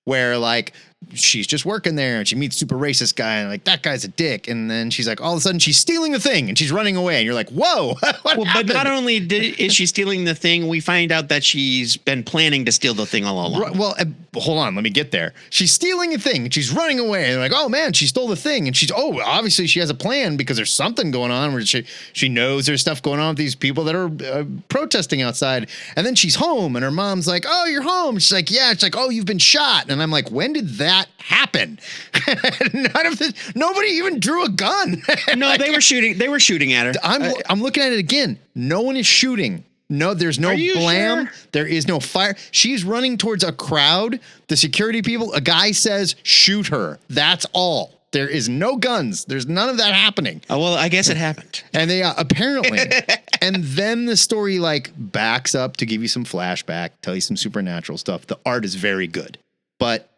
A: where like she's just working there and she meets super racist guy and like that guy's a dick. And then she's like, all of a sudden she's stealing the thing and she's running away. And you're like, whoa, what happened?
C: But not only is she stealing the thing, we find out that she's been planning to steal the thing all along.
A: Right, well, hold on, let me get there. She's stealing a thing and she's running away. And they're like, oh man, she stole the thing. And she's, obviously she has a plan because there's something going on where she knows there's stuff going on with these people that are protesting outside. And then she's home and her mom's like, oh, you're home. She's like, yeah. She's like, oh, you've been shot. And I'm like, when did that happen? Nobody even drew a gun.
C: No,
A: like,
C: they were shooting at her.
A: I'm looking at it again. No one is shooting. No, there's no blam.
C: Sure?
A: There is no fire. She's running towards a crowd. The security people, a guy says, shoot her. That's all. There is no guns. There's none of that happening.
C: Oh, well, I guess it happened.
A: And they apparently, and then the story like backs up to give you some flashback, tell you some supernatural stuff. The art is very good, but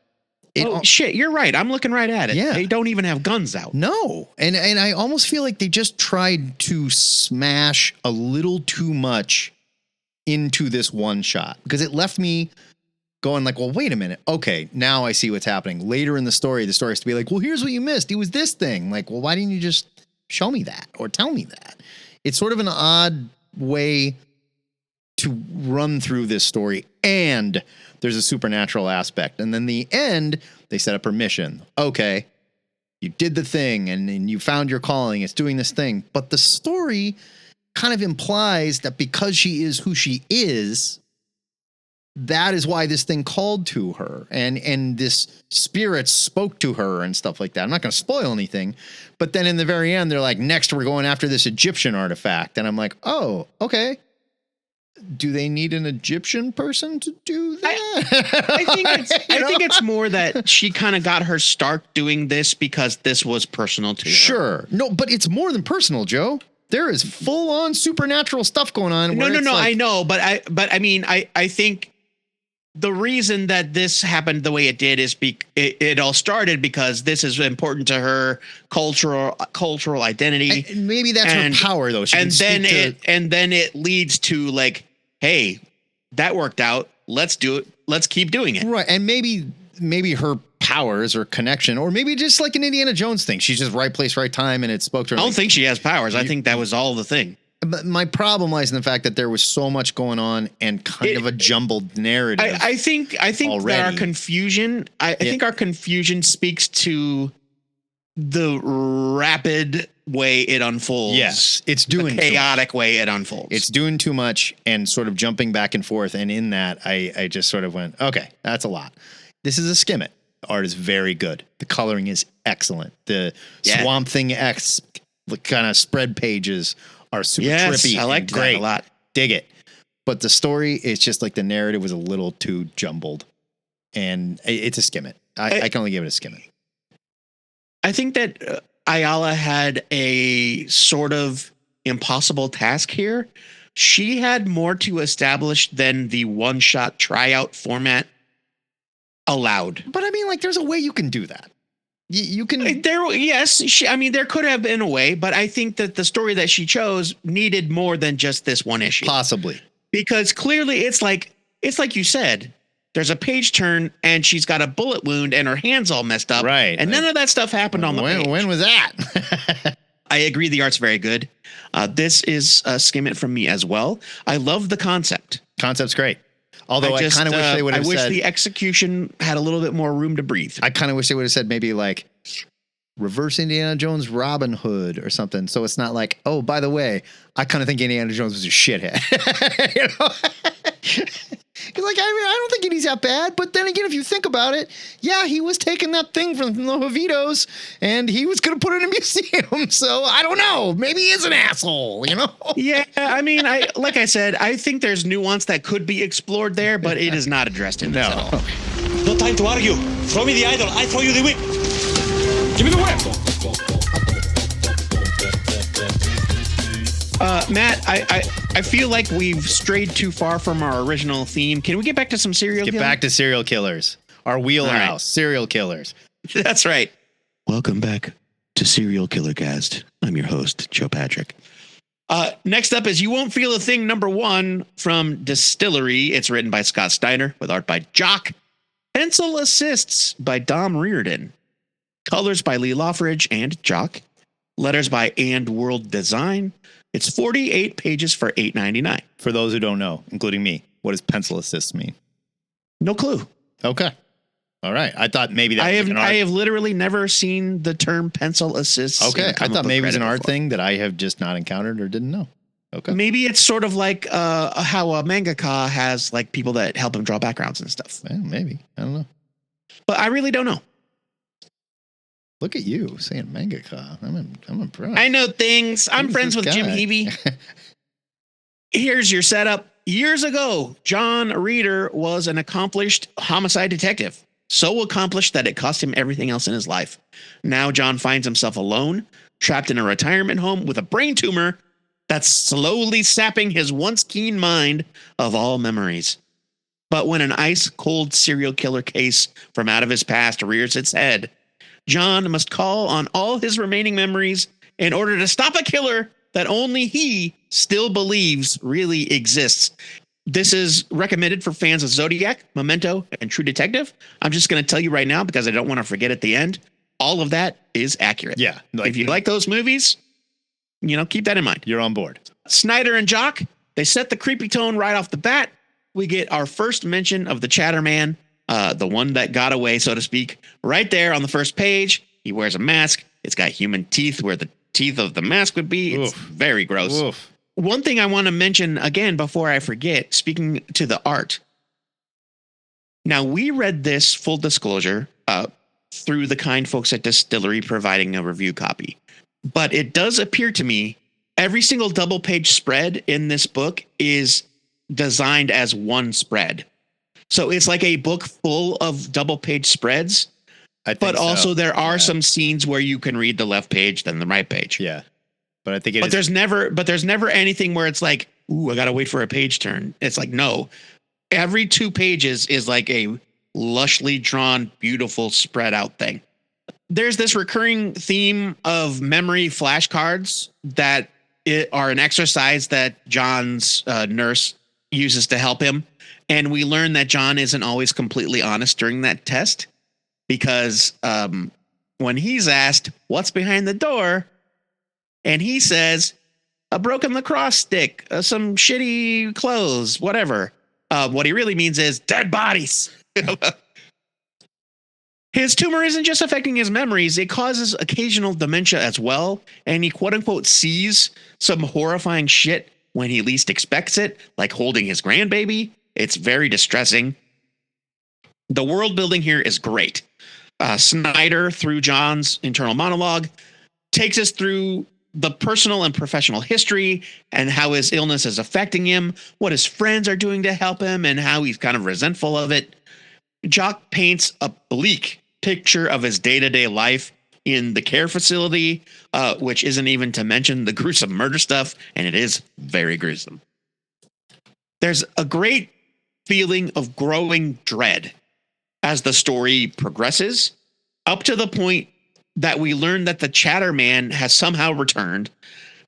C: shit, you're right. I'm looking right at it.
A: Yeah.
C: They don't even have guns out.
A: No. And I almost feel like they just tried to smash a little too much into this one shot because it left me going like, well, wait a minute. Okay, now I see what's happening. Later in the story has to be like, well, here's what you missed. It was this thing. Like, well, why didn't you just show me that or tell me that? It's sort of an odd way to run through this story, and there's a supernatural aspect. And then the end, they set up her mission. Okay, you did the thing and you found your calling. It's doing this thing. But the story kind of implies that because she is who she is, that is why this thing called to her. And this spirit spoke to her and stuff like that. I'm not going to spoil anything. But then in the very end, they're like, next we're going after this Egyptian artifact. And I'm like, oh, okay. Do they need an Egyptian person to do that?
C: I think it's more that she kind of got her start doing this because this was personal to her.
A: Sure. No, but it's more than personal, Joe. There is full on supernatural stuff going on.
C: No.
A: Like,
C: I know. But I think the reason that this happened the way it did is it all started because this is important to her cultural identity.
A: And maybe that's her power, though.
C: And then it leads to like, hey, that worked out. Let's do it. Let's keep doing it.
A: Right. And maybe her powers or connection, or maybe just like an Indiana Jones thing. She's just right place, right time. And it spoke to her.
C: I don't think she has powers. I think that was all the thing.
A: But my problem lies in the fact that there was so much going on and kind of a jumbled narrative.
C: I think that our confusion, I think our confusion speaks to the rapid way it unfolds.
A: Yes, it's doing
C: the chaotic way it unfolds.
A: It's doing too much and sort of jumping back and forth. And in that, I just sort of went, okay, that's a lot. This is a skim it. The art is very good. The coloring is excellent. The Swamp Thing X kind of spread pages are super trippy.
C: I liked that a lot.
A: Dig it. But the story is just like the narrative was a little too jumbled. And it's a skim it. I can only give it a skim it.
C: I think that Ayala had a sort of impossible task here. She had more to establish than the one-shot tryout format allowed.
A: But I mean, like, there's a way you can do that. You can.
C: There could have been a way, but I think that the story that she chose needed more than just this one issue.
A: Possibly.
C: Because clearly it's like you said, there's a page turn and she's got a bullet wound and her hand's all messed up.
A: Right.
C: And none of that stuff happened on the page.
A: When was that?
C: I agree. The art's very good. This is a skim it from me as well. I love the concept.
A: Concept's great. Although I kind of wish they would have said.
C: I wish the execution had a little bit more room to breathe.
A: I kind of wish they would have said maybe like reverse Indiana Jones Robin Hood or something. So it's not like, oh, by the way, I kind of think Indiana Jones was a shithead. You know? Because like, I don't think he's that bad. But then again, if you think about it, yeah, he was taking that thing from the Jovitos and he was going to put it in a museum. So I don't know. Maybe he is an asshole, you know?
C: Yeah, I mean, like I said, I think there's nuance that could be explored there, but it is not addressed in this at all.
D: No time to argue. Throw me the idol. I throw you the whip. Give me the whip.
C: Matt, I feel like we've strayed too far from our original theme. Can we get back to some serial killers?
A: Get back to serial killers. Our wheelhouse, right. Serial killers.
C: That's right. Welcome back to Serial Killer Cast. I'm your host, Joe Patrick. Next up is You Won't Feel a Thing #1 from DSTLRY. It's written by Scott Steiner with art by Jock. Pencil assists by Dom Reardon. Colors by Lee Loffridge and Jock. Letters by And World Design. It's 48 pages for $8.99.
A: For those who don't know, including me, what does pencil assist mean?
C: No clue.
A: Okay. All right. I thought maybe that
C: I have literally never seen the term pencil assist.
A: Okay. I thought maybe it's an art thing that I have just not encountered or didn't know. Okay.
C: Maybe it's sort of like how a mangaka has like people that help him draw backgrounds and stuff.
A: Well, maybe. I don't know.
C: But I really don't know.
A: Look at you saying mangaka. I'm impressed.
C: I know things. I'm friends with Jim Hebe. Here's your setup. Years ago, John Reeder was an accomplished homicide detective. So accomplished that it cost him everything else in his life. Now John finds himself alone, trapped in a retirement home with a brain tumor that's slowly sapping his once keen mind of all memories. But when an ice-cold serial killer case from out of his past rears its head, John must call on all his remaining memories in order to stop a killer that only he still believes really exists. This is recommended for fans of Zodiac, Memento, and True Detective. I'm just going to tell you right now because I don't want to forget at the end. All of that is accurate.
A: Yeah.
C: If you like those movies, keep that in mind.
A: You're on board.
C: Snyder and Jock, they set the creepy tone right off the bat. We get our first mention of the Chatterman. The one that got away, so to speak, right there on the first page. He wears a mask. It's got human teeth where the teeth of the mask would be. It's very gross. Oof. One thing I want to mention again before I forget, speaking to the art. Now, we read this, full disclosure, through the kind folks at DSTLRY providing a review copy. But it does appear to me every single double page spread in this book is designed as one spread. So it's like a book full of double page spreads, but also there are some scenes where you can read the left page, then the right page.
A: Yeah. But I think
C: there's never anything where it's like, ooh, I got to wait for a page turn. It's like, no, every 2 pages is like a lushly drawn, beautiful spread out thing. There's this recurring theme of memory flashcards that are an exercise that John's nurse uses to help him. And we learn that John isn't always completely honest during that test because when he's asked what's behind the door and he says a broken lacrosse stick, some shitty clothes, whatever. What he really means is dead bodies. His tumor isn't just affecting his memories, it causes occasional dementia as well, and he quote unquote sees some horrifying shit when he least expects it, like holding his grandbaby. It's very distressing. The world building here is great. Snyder, through John's internal monologue, takes us through the personal and professional history and how his illness is affecting him, what his friends are doing to help him, and how he's kind of resentful of it. Jock paints a bleak picture of his day-to-day life in the care facility, which isn't even to mention the gruesome murder stuff, and it is very gruesome. There's a great feeling of growing dread as the story progresses, up to the point that we learn that the Chatter Man has somehow returned,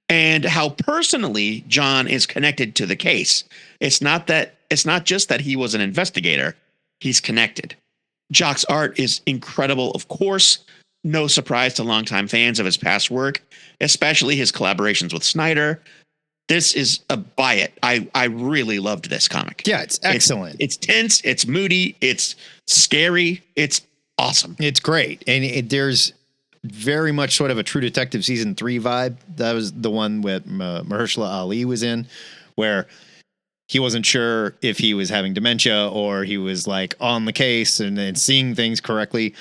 C: and how personally John is connected to the case. It's not just that he was an investigator. He's connected. Jock's art is incredible, of course. No surprise to longtime fans of his past work, especially his collaborations with Snyder. This is a buy it. I really loved this comic.
A: Yeah, it's excellent.
C: It's tense. It's moody. It's scary. It's awesome.
A: It's great. And there's very much sort of a True Detective season 3 vibe. That was the one with Mahershala Ali was in, where he wasn't sure if he was having dementia or he was like on the case and seeing things correctly.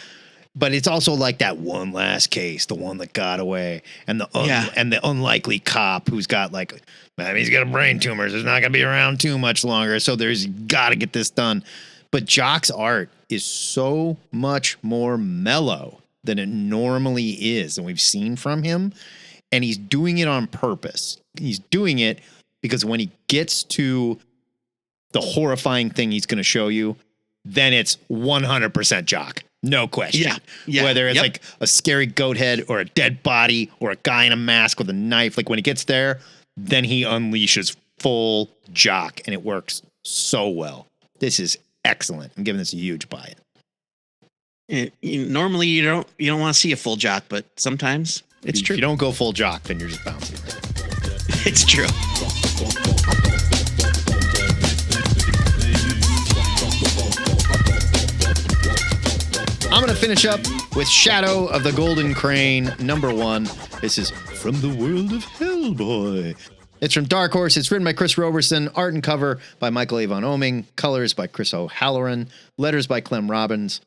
A: But it's also like that one last case, the one that got away, and the unlikely cop who's got like, man, he's got a brain tumor. So he's not going to be around too much longer. So there's got to get this done. But Jock's art is so much more mellow than it normally is. And we've seen from him, and he's doing it on purpose. He's doing it because when he gets to the horrifying thing he's going to show you, then it's 100% Jock. No question.
C: Yeah.
A: Whether it's like a scary goat head or a dead body or a guy in a mask with a knife, like when he gets there, then he unleashes full Jock, and it works so well. This is excellent. I'm giving this a huge buy it.
C: Normally you don't want to see a full Jock, but sometimes it's true.
A: If you don't go full Jock, then you're just bouncing.
C: It's true.
A: I'm going to finish up with Shadow of the Golden Crane, #1. This is From the World of Hellboy. It's from Dark Horse. It's written by Chris Roberson. Art and cover by Michael Avon Oming. Colors by Chris O'Halloran. Letters by Clem Robbins.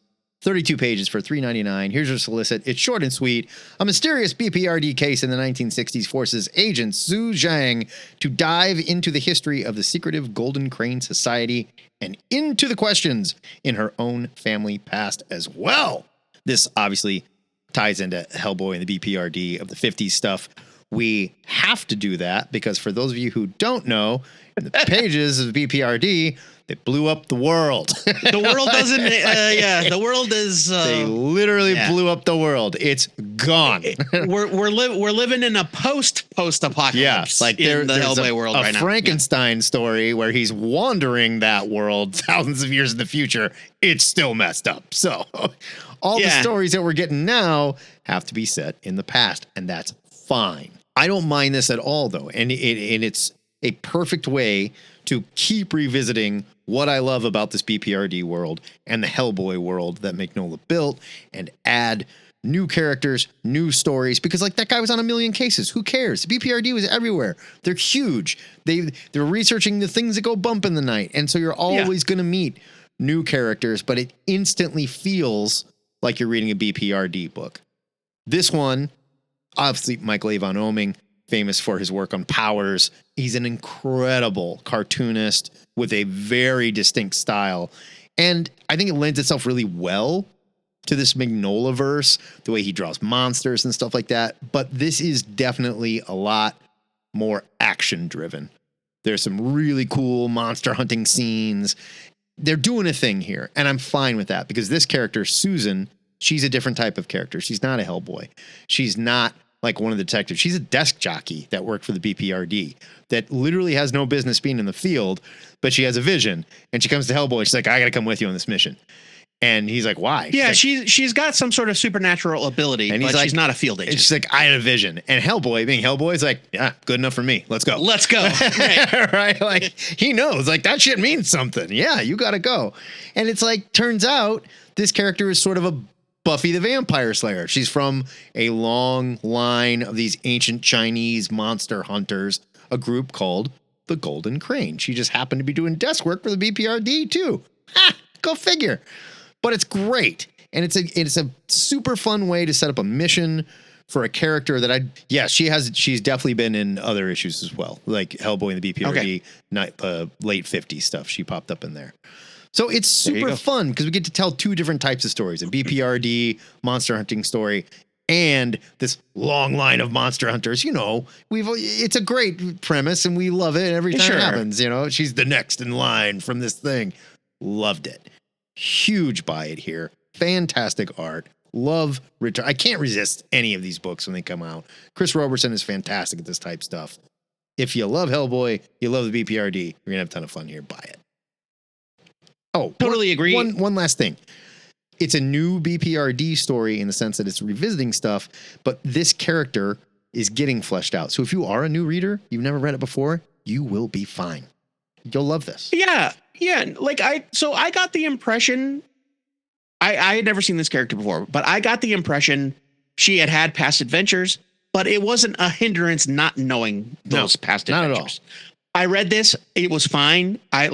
A: 32 pages for $3.99. Here's your solicit. It's short and sweet. A mysterious BPRD case in the 1960s forces agent Su Zhang to dive into the history of the secretive Golden Crane Society and into the questions in her own family past as well. This obviously ties into Hellboy and the BPRD of the 50s stuff. We have to do that because for those of you who don't know, in the pages of the BPRD, they blew up the world.
C: The world doesn't. The world is.
A: They literally blew up the world. It's gone.
C: We're living in a post-apocalypse.
A: Yeah, like
C: in the Hellboy world right now.
A: A Frankenstein story where he's wandering that world thousands of years in the future. It's still messed up. So all the stories that we're getting now have to be set in the past, and that's fine. I don't mind this at all, though, and it's a perfect way to keep revisiting what I love about this BPRD world and the Hellboy world that Mignola built, and add new characters, new stories, because like that guy was on a million cases. Who cares? The BPRD was everywhere. They're huge. They're researching the things that go bump in the night. And so you're always going to meet new characters, but it instantly feels like you're reading a BPRD book. This one, obviously Michael Avon Oming, famous for his work on Powers. He's an incredible cartoonist with a very distinct style. And I think it lends itself really well to this Mignola-verse, the way he draws monsters and stuff like that. But this is definitely a lot more action-driven. There's some really cool monster hunting scenes. They're doing a thing here, and I'm fine with that because this character, Susan, she's a different type of character. She's not a Hellboy. She's not like one of the detectives. She's a desk jockey that worked for the BPRD that literally has no business being in the field, but she has a vision, and she comes to Hellboy. She's like, I got to come with you on this mission. And he's like, why?
C: Yeah,
A: like,
C: she's got some sort of supernatural ability,
A: and
C: but
A: he's like,
C: she's not a field agent.
A: And she's like, I had a vision. And Hellboy, being Hellboy, is like, yeah, good enough for me. Let's go.
C: Let's go. Right.
A: Right? Like, he knows, like, that shit means something. Yeah, you got to go. And it's like, turns out this character is sort of a Buffy the Vampire Slayer. She's from a long line of these ancient Chinese monster hunters, a group called the Golden Crane. She just happened to be doing desk work for the BPRD too. Ha, go figure. But it's great. And it's a super fun way to set up a mission for a character that she's definitely been in other issues as well. Like Hellboy and the BPRD, late 50s stuff. She popped up in there. So it's super fun because we get to tell two different types of stories, a BPRD monster hunting story and this long line of monster hunters. You know, it's a great premise and we love it every time it happens. You know, she's the next in line from this thing. Loved it. Huge buy it here. Fantastic art. Love return. I can't resist any of these books when they come out. Chris Roberson is fantastic at this type stuff. If you love Hellboy, you love the BPRD, you're going to have a ton of fun here. Buy it. Oh,
C: totally agree.
A: One last thing. It's a new BPRD story in the sense that it's revisiting stuff, but this character is getting fleshed out. So if you are a new reader, you've never read it before, you will be fine. You'll love this.
C: Yeah. Yeah. Like I got the impression I had never seen this character before, but I got the impression she had past adventures, but it wasn't a hindrance not knowing those past adventures. Not at all. I read this. It was fine. I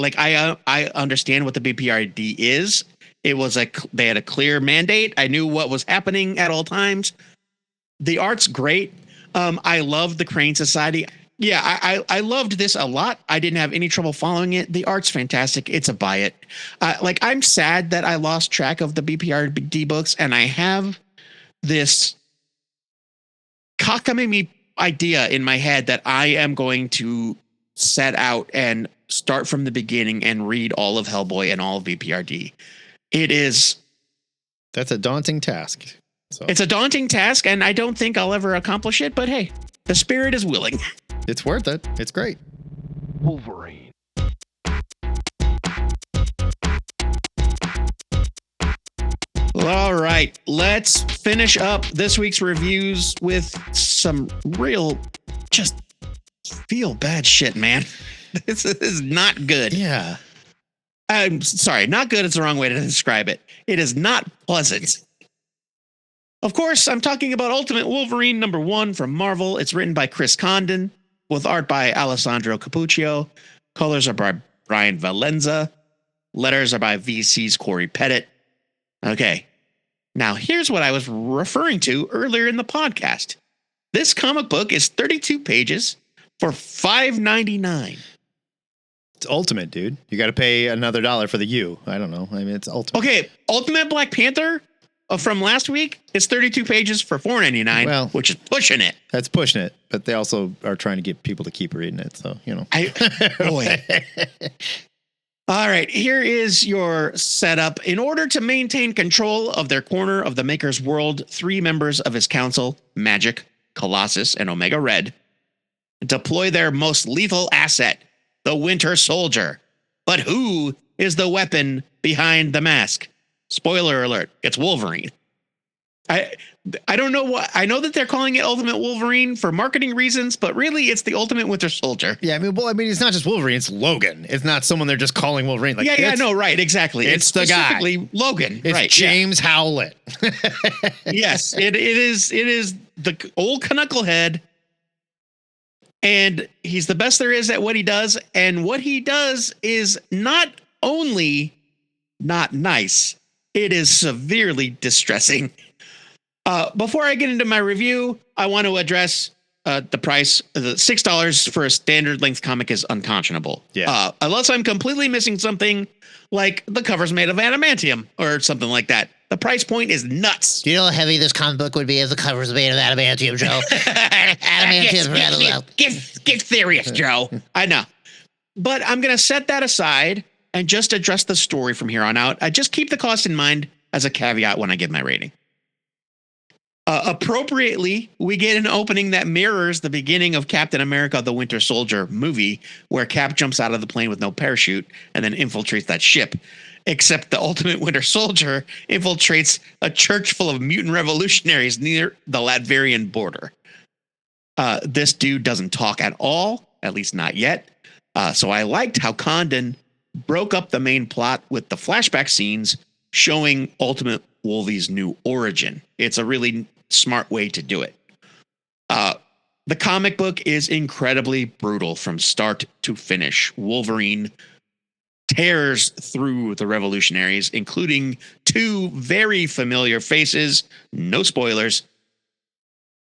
C: understand what the BPRD is. It was they had a clear mandate. I knew what was happening at all times. The art's great. I love the Crane Society. Yeah, I loved this a lot. I didn't have any trouble following it. The art's fantastic. It's a buy it. I'm sad that I lost track of the BPRD books, and I have this cockamamie idea in my head that I am going to set out and start from the beginning and read all of Hellboy and all of BPRD.
A: That's a daunting task. So
C: it's a daunting task, and I don't think I'll ever accomplish it, but hey, the spirit is willing.
A: It's worth it. It's great.
E: Wolverine.
C: All right, let's finish up this week's reviews with some real just feel bad shit, man. This is not good.
A: Yeah.
C: I'm sorry, not good is the wrong way to describe it. It is not pleasant. Of course, I'm talking about Ultimate Wolverine #1 from Marvel. It's written by Chris Condon, with art by Alessandro Cappuccio. Colors are by Brian Valenza. Letters are by VC's Corey Pettit. Okay. Now, here's what I was referring to earlier in the podcast. This comic book is 32 pages for $5.99.
A: It's Ultimate, dude. You got to pay another $1 for the U. I don't know. I mean, it's Ultimate.
C: Okay, Ultimate Black Panther from last week is 32 pages for $4.99, which is pushing it.
A: That's pushing it, but they also are trying to get people to keep reading it. So, you know.
C: Boy. All right, here is your setup. In order to maintain control of their corner of the Maker's world, 3 members of his council, Magik, Colossus, and Omega Red, deploy their most lethal asset, the Winter Soldier. But who is the weapon behind the mask? Spoiler alert, it's Wolverine. I don't know what. I know that they're calling it Ultimate Wolverine for marketing reasons, but really it's the Ultimate Winter Soldier.
A: Yeah, I mean, it's not just Wolverine, it's Logan. It's not someone they're just calling Wolverine.
C: Like, no, right, exactly.
A: It's the guy.
C: Logan.
A: It's
C: right,
A: James Howlett.
C: Yes, it is the old knucklehead. And he's the best there is at what he does. And what he does is not only not nice, it is severely distressing. Before I get into my review, I want to address the price. The $6 for a standard length comic is unconscionable.
A: Yeah.
C: Unless I'm completely missing something, like the cover's made of adamantium or something like that. The price point is nuts.
F: Do you know how heavy this comic book would be if the cover's made of adamantium, Joe? Adamantium.
C: Get serious, Joe. I know. But I'm going to set that aside and just address the story from here on out. I just keep the cost in mind as a caveat when I give my rating. Appropriately, we get an opening that mirrors the beginning of Captain America, the Winter Soldier movie, where Cap jumps out of the plane with no parachute and then infiltrates that ship. except the Ultimate Winter Soldier infiltrates a church full of mutant revolutionaries near the Latvian border. This dude doesn't talk at all, at least not yet. So I liked how Condon broke up the main plot with the flashback scenes showing Ultimate Wolvie's new origin. It's a really smart way to do it. The comic book is incredibly brutal from start to finish. Wolverine tears through the revolutionaries, including two very familiar faces, no spoilers,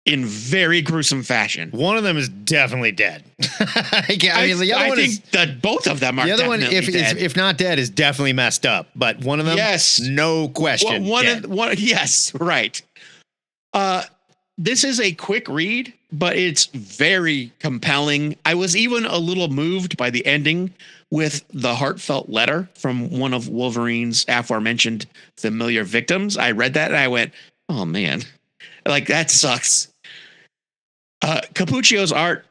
C: in very gruesome fashion.
A: One of them is definitely dead. I mean, the other one
C: think that both of them are
A: the other one,
C: definitely dead.
A: if not dead, is definitely messed up. But one of them,
C: yes,
A: no question.
C: Yes, right. This is a quick read, but it's very compelling. I was even a little moved by the ending with the heartfelt letter from one of Wolverine's aforementioned familiar victims. I read that and I went, oh man, like that sucks. Capuccio's art,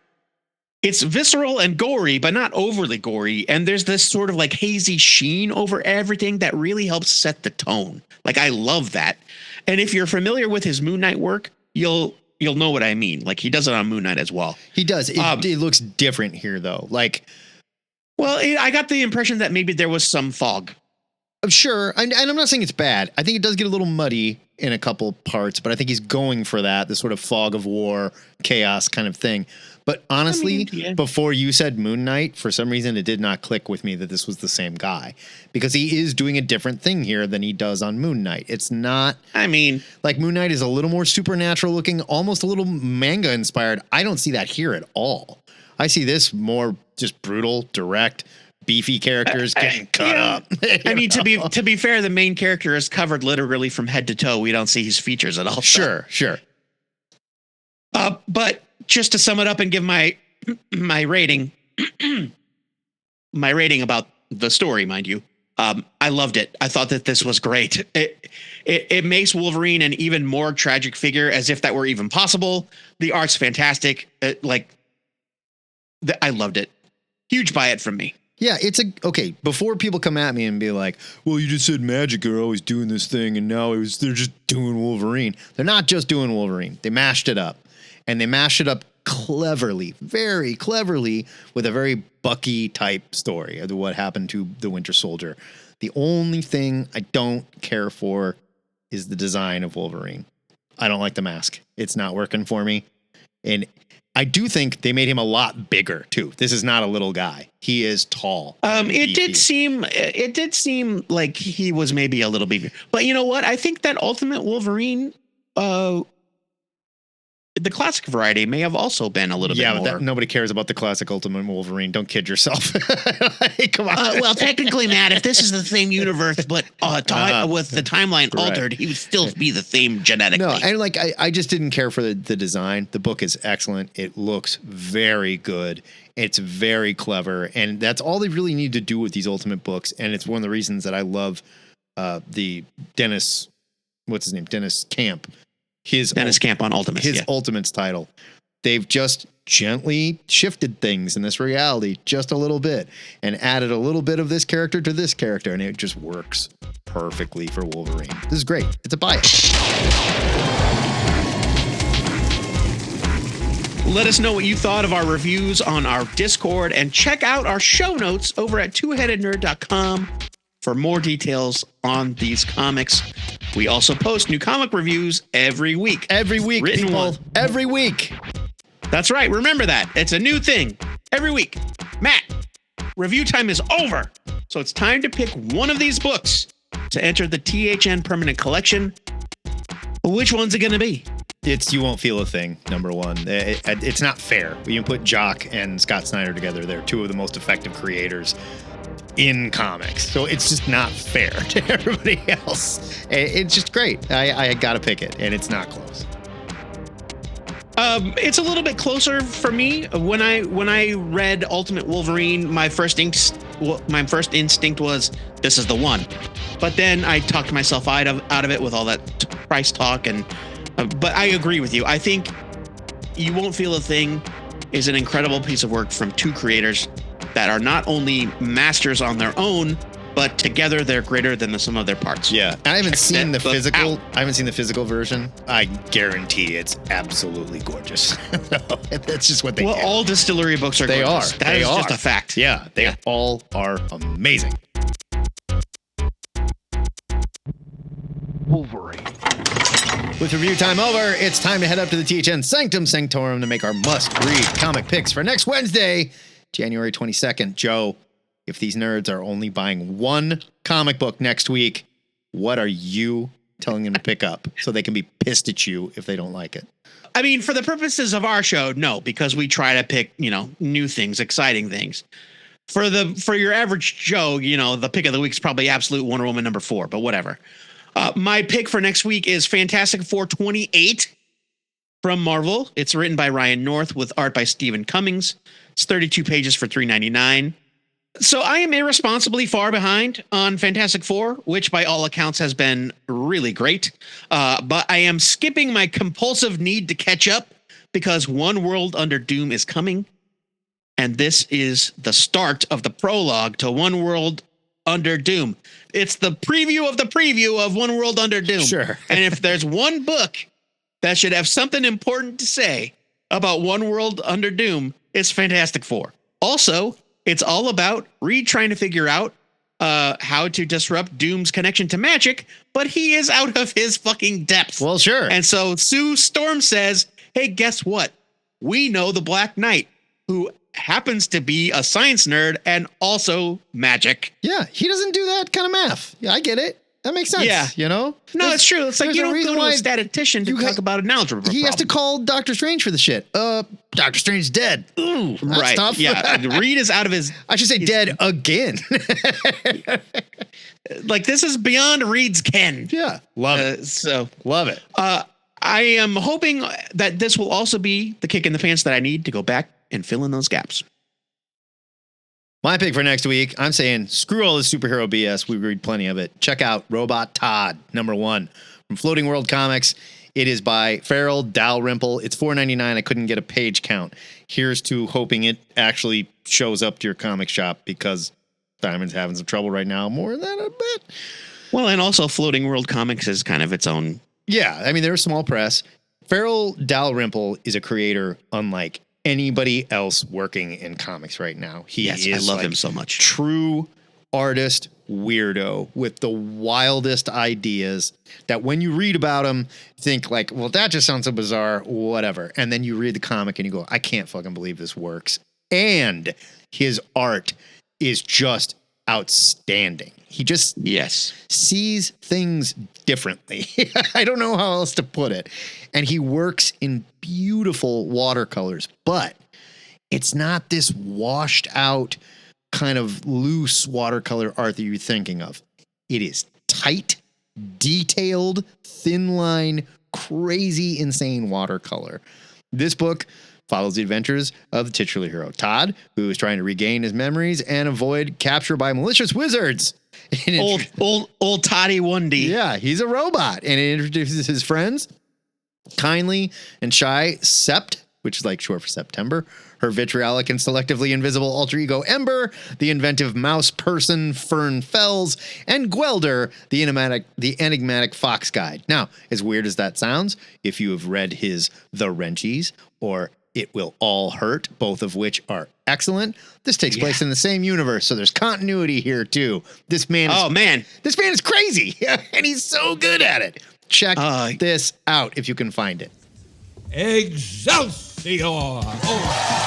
C: it's visceral and gory, but not overly gory. And there's this sort of like hazy sheen over everything that really helps set the tone. Like, I love that. And if you're familiar with his Moon Knight work, you'll know what I mean. Like, he does it on Moon Knight as well.
A: He does. It looks different here, though. Like,
C: well, I got the impression that maybe there was some fog.
A: Sure. And I'm not saying it's bad. I think it does get a little muddy in a couple parts, but I think he's going for that, the sort of fog of war, chaos kind of thing. But honestly, before you said Moon Knight, for some reason, it did not click with me that this was the same guy, because he is doing a different thing here than he does on Moon Knight. It's not,
C: I mean,
A: like Moon Knight is a little more supernatural looking, almost a little manga inspired. I don't see that here at all. I see this more just brutal, direct, beefy characters getting cut up.
C: I mean, to be fair, the main character is covered literally from head to toe. We don't see his features at all.
A: Sure.
C: But just to sum it up and give my rating, my rating about the story, mind you, I loved it. I thought that this was great. It makes Wolverine an even more tragic figure, as if that were even possible. The art's fantastic. I loved it. Huge buy it from me.
A: Yeah, okay. Before people come at me and be like, well, you just said Magik are always doing this thing, and now they're just doing Wolverine. They're not just doing Wolverine. They mashed it up. And they mashed it up cleverly, very cleverly, with a very Bucky type story of what happened to the Winter Soldier. The only thing I don't care for is the design of Wolverine. I don't like the mask. It's not working for me. And I do think they made him a lot bigger too. This is not a little guy. He is tall.
C: It did seem like he was maybe a little bigger. But you know what? I think that Ultimate Wolverine, the classic variety, may have also been a little bit more.
A: But nobody cares about the classic Ultimate Wolverine. Don't kid yourself. Come on.
F: Well, technically, Matt, if this is the same universe, but with the timeline altered, he would still be the same genetically.
A: No, and like I just didn't care for the design. The book is excellent. It looks very good. It's very clever, and that's all they really need to do with these Ultimate books. And it's one of the reasons that I love the Dennis, what's his name, Dennis Camp.
C: Dennis Camp on Ultimates.
A: His Ultimates title. They've just gently shifted things in this reality just a little bit and added a little bit of this character to this character, and it just works perfectly for Wolverine. This is great. It's a buy it.
C: Let us know what you thought of our reviews on our Discord, and check out our show notes over at twoheadednerd.com for more details on these comics. We also post new comic reviews every week.
A: Every week,
C: Written
A: people.
C: one.
A: Every week.
C: That's right. Remember that. It's a new thing. Every week. Matt, review time is over. So it's time to pick one of these books to enter the THN Permanent Collection. Which one's it going to be?
A: It's You Won't Feel a Thing, number one. It's not fair. You put Jock and Scott Snyder together. They're two of the most effective creators in comics. So it's just not fair to everybody else. It's just great. I got to pick it, and it's not close.
C: It's a little bit closer for me. When I read Ultimate Wolverine, my first instinct was this is the one. But then I talked myself out of it with all that price talk, and but I agree with you. I think You Won't Feel a Thing is an incredible piece of work from two creators that are not only masters on their own, but together they're greater than the sum of their parts.
A: Yeah, I haven't seen the
C: that book
A: physical.
C: out.
A: I haven't seen the physical version. I guarantee it's absolutely gorgeous. That's just what they
C: Well,
A: do.
C: all distillery books are
A: They
C: gorgeous.
A: are.
C: That
A: They
C: is
A: are.
C: just a fact.
A: Yeah, they all are amazing.
E: Wolverine.
A: With review time over, it's time to head up to the THN Sanctum Sanctorum to make our must-read comic picks for next Wednesday, January 22nd. Joe, if these nerds are only buying one comic book next week, what are you telling them to pick up so they can be pissed at you if they don't like it?
C: I mean, for the purposes of our show, no, because we try to pick, new things, exciting things. For your average Joe, the pick of the week is probably Absolute Wonder Woman #4, but whatever. My pick for next week is Fantastic Four 28 from Marvel. It's written by Ryan North with art by Stephen Cummings. It's 32 pages for $3.99. So I am irresponsibly far behind on Fantastic Four, which by all accounts has been really great. But I am skipping my compulsive need to catch up because One World Under Doom is coming. And this is the start of the prologue to One World Under Doom. It's the preview of One World Under Doom.
A: Sure.
C: And if there's one book that should have something important to say about One World Under Doom, it's Fantastic Four. Also, it's all about Reed trying to figure out how to disrupt Doom's connection to magic, but he is out of his fucking depth.
A: Well, sure.
C: And so Sue Storm says, hey, guess what? We know the Black Knight, who happens to be a science nerd and also magic.
A: Yeah, he doesn't do that kind of math. Yeah, I get it. That makes sense.
C: Yeah.
A: No,
C: it's true. It's like
A: there's
C: you
A: a
C: don't
A: reason
C: go to a
A: why
C: statistician to
A: you
C: talk about an algebra
A: he has to
C: problem.
A: call Doctor Strange for the shit. Doctor Strange's dead. Ooh, that's
C: Right.
A: tough.
C: Yeah. Reed is out of his.
A: I should say dead again.
C: Like, this is beyond Reed's ken.
A: Yeah. Love it.
C: So
A: Love it.
C: I am hoping that this will also be the kick in the pants that I need to go back and fill in those gaps.
A: My pick for next week, I'm saying screw all this superhero BS. We read plenty of it. Check out Robot Todd, #1 from Floating World Comics. It is by Farrell Dalrymple. It's $4.99. I couldn't get a page count. Here's to hoping it actually shows up to your comic shop because Diamond's having some trouble right now. More than a bit.
C: Well, and also Floating World Comics is kind of its own.
A: Yeah, I mean, they're a small press. Farrell Dalrymple is a creator unlike anybody else working in comics right now. He
C: Yes,
A: is
C: I love
A: like
C: him so much.
A: True artist weirdo with the wildest ideas that when you read about him, think like, well, that just sounds so bizarre, whatever. And then you read the comic and you go, I can't fucking believe this works. And his art is just outstanding. He just sees things differently. I don't know how else to put it. And he works in beautiful watercolors, but it's not this washed out kind of loose watercolor art that you're thinking of. It is tight, detailed, thin line, crazy, insane watercolor. This book follows the adventures of the titular hero, Todd, who is trying to regain his memories and avoid capture by malicious wizards.
C: Old Toddy 1D.
A: Yeah, he's a robot. And it introduces his friends, kindly and shy Sept, which is like short for September, her vitriolic and selectively invisible alter ego Ember, the inventive mouse person Fern Fells, and Gwelder, the enigmatic fox guide. Now, as weird as that sounds, if you have read his The Wrenchies or It Will All Hurt, both of which are excellent, this takes place in the same universe, so there's continuity here too. This man is crazy, and he's so good at it. Check this out if you can find it.
B: Excelsior!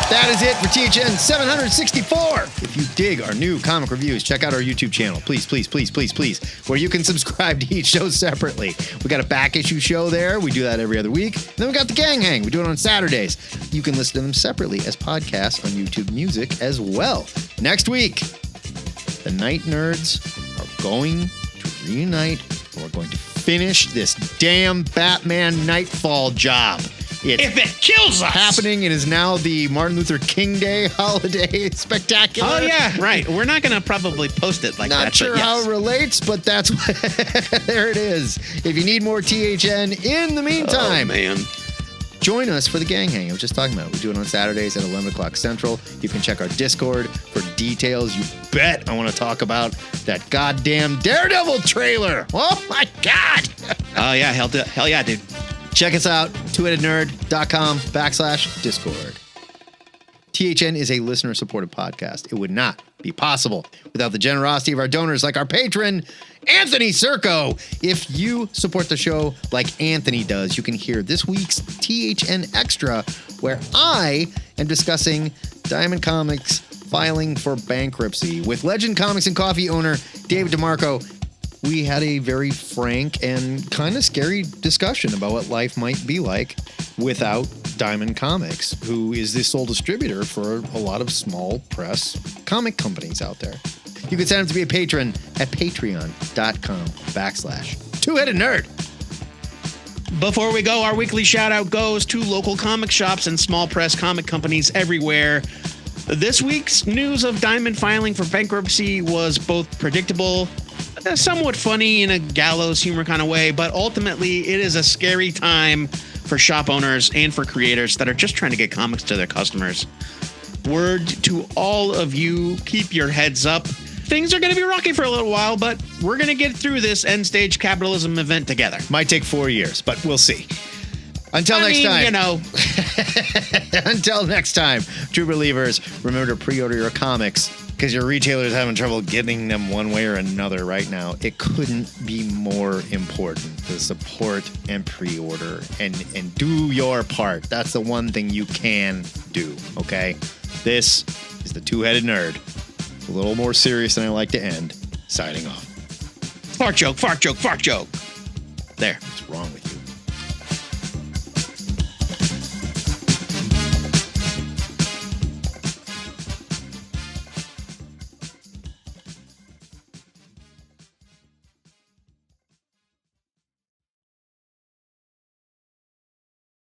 A: That is it for THN 764. If you dig our new comic reviews, check out our YouTube channel. Please, please, please, please, please, where you can subscribe to each show separately. We got a back issue show there. We do that every other week. Then we got the Gang Hang. We do it on Saturdays. You can listen to them separately as podcasts on YouTube Music as well. Next week, the Night Nerds are going to reunite, and we're going to finish this damn Batman Nightfall job.
C: If it kills us.
A: Happening. It is now the Martin Luther King Day holiday spectacular.
C: Oh, yeah, right. We're not going to probably post it like that.
A: Not sure how it relates, but that's what there it is. If you need more THN in the meantime, Join us for the gang hang I was just talking about. We do it on Saturdays at 11 o'clock Central. You can check our Discord for details. You bet I want to talk about that goddamn Daredevil trailer. Oh, my God.
C: Oh, yeah. Hell yeah, dude.
A: Check us out, twoheadednerd.com/Discord. THN is a listener-supported podcast. It would not be possible without the generosity of our donors like our patron, Anthony Circo. If you support the show like Anthony does, you can hear this week's THN Extra, where I am discussing Diamond Comics filing for bankruptcy with Legend Comics and Coffee owner David DeMarco. We had a very frank and kind of scary discussion about what life might be like without Diamond Comics, who is the sole distributor for a lot of small press comic companies out there. You can sign up to be a patron at patreon.com/twoheadednerd.
C: Before we go, our weekly shout out goes to local comic shops and small press comic companies everywhere. This week's news of Diamond filing for bankruptcy was both predictable, somewhat funny in a gallows humor kind of way, but ultimately it is a scary time for shop owners and for creators that are just trying to get comics to their customers. Word to all of you, keep your heads up. Things are going to be rocky for a little while, but we're going to get through this end stage capitalism event together.
A: Might take 4 years, but we'll see. Until next time.
C: You know.
A: Until next time, true believers, remember to pre-order your comics because your retailer's having trouble getting them one way or another right now. It couldn't be more important to support and pre-order and do your part. That's the one thing you can do, okay? This is the Two-Headed Nerd. A little more serious than I like to end. Signing off.
C: Fart joke, fart joke, fart joke.
A: There. What's wrong with you?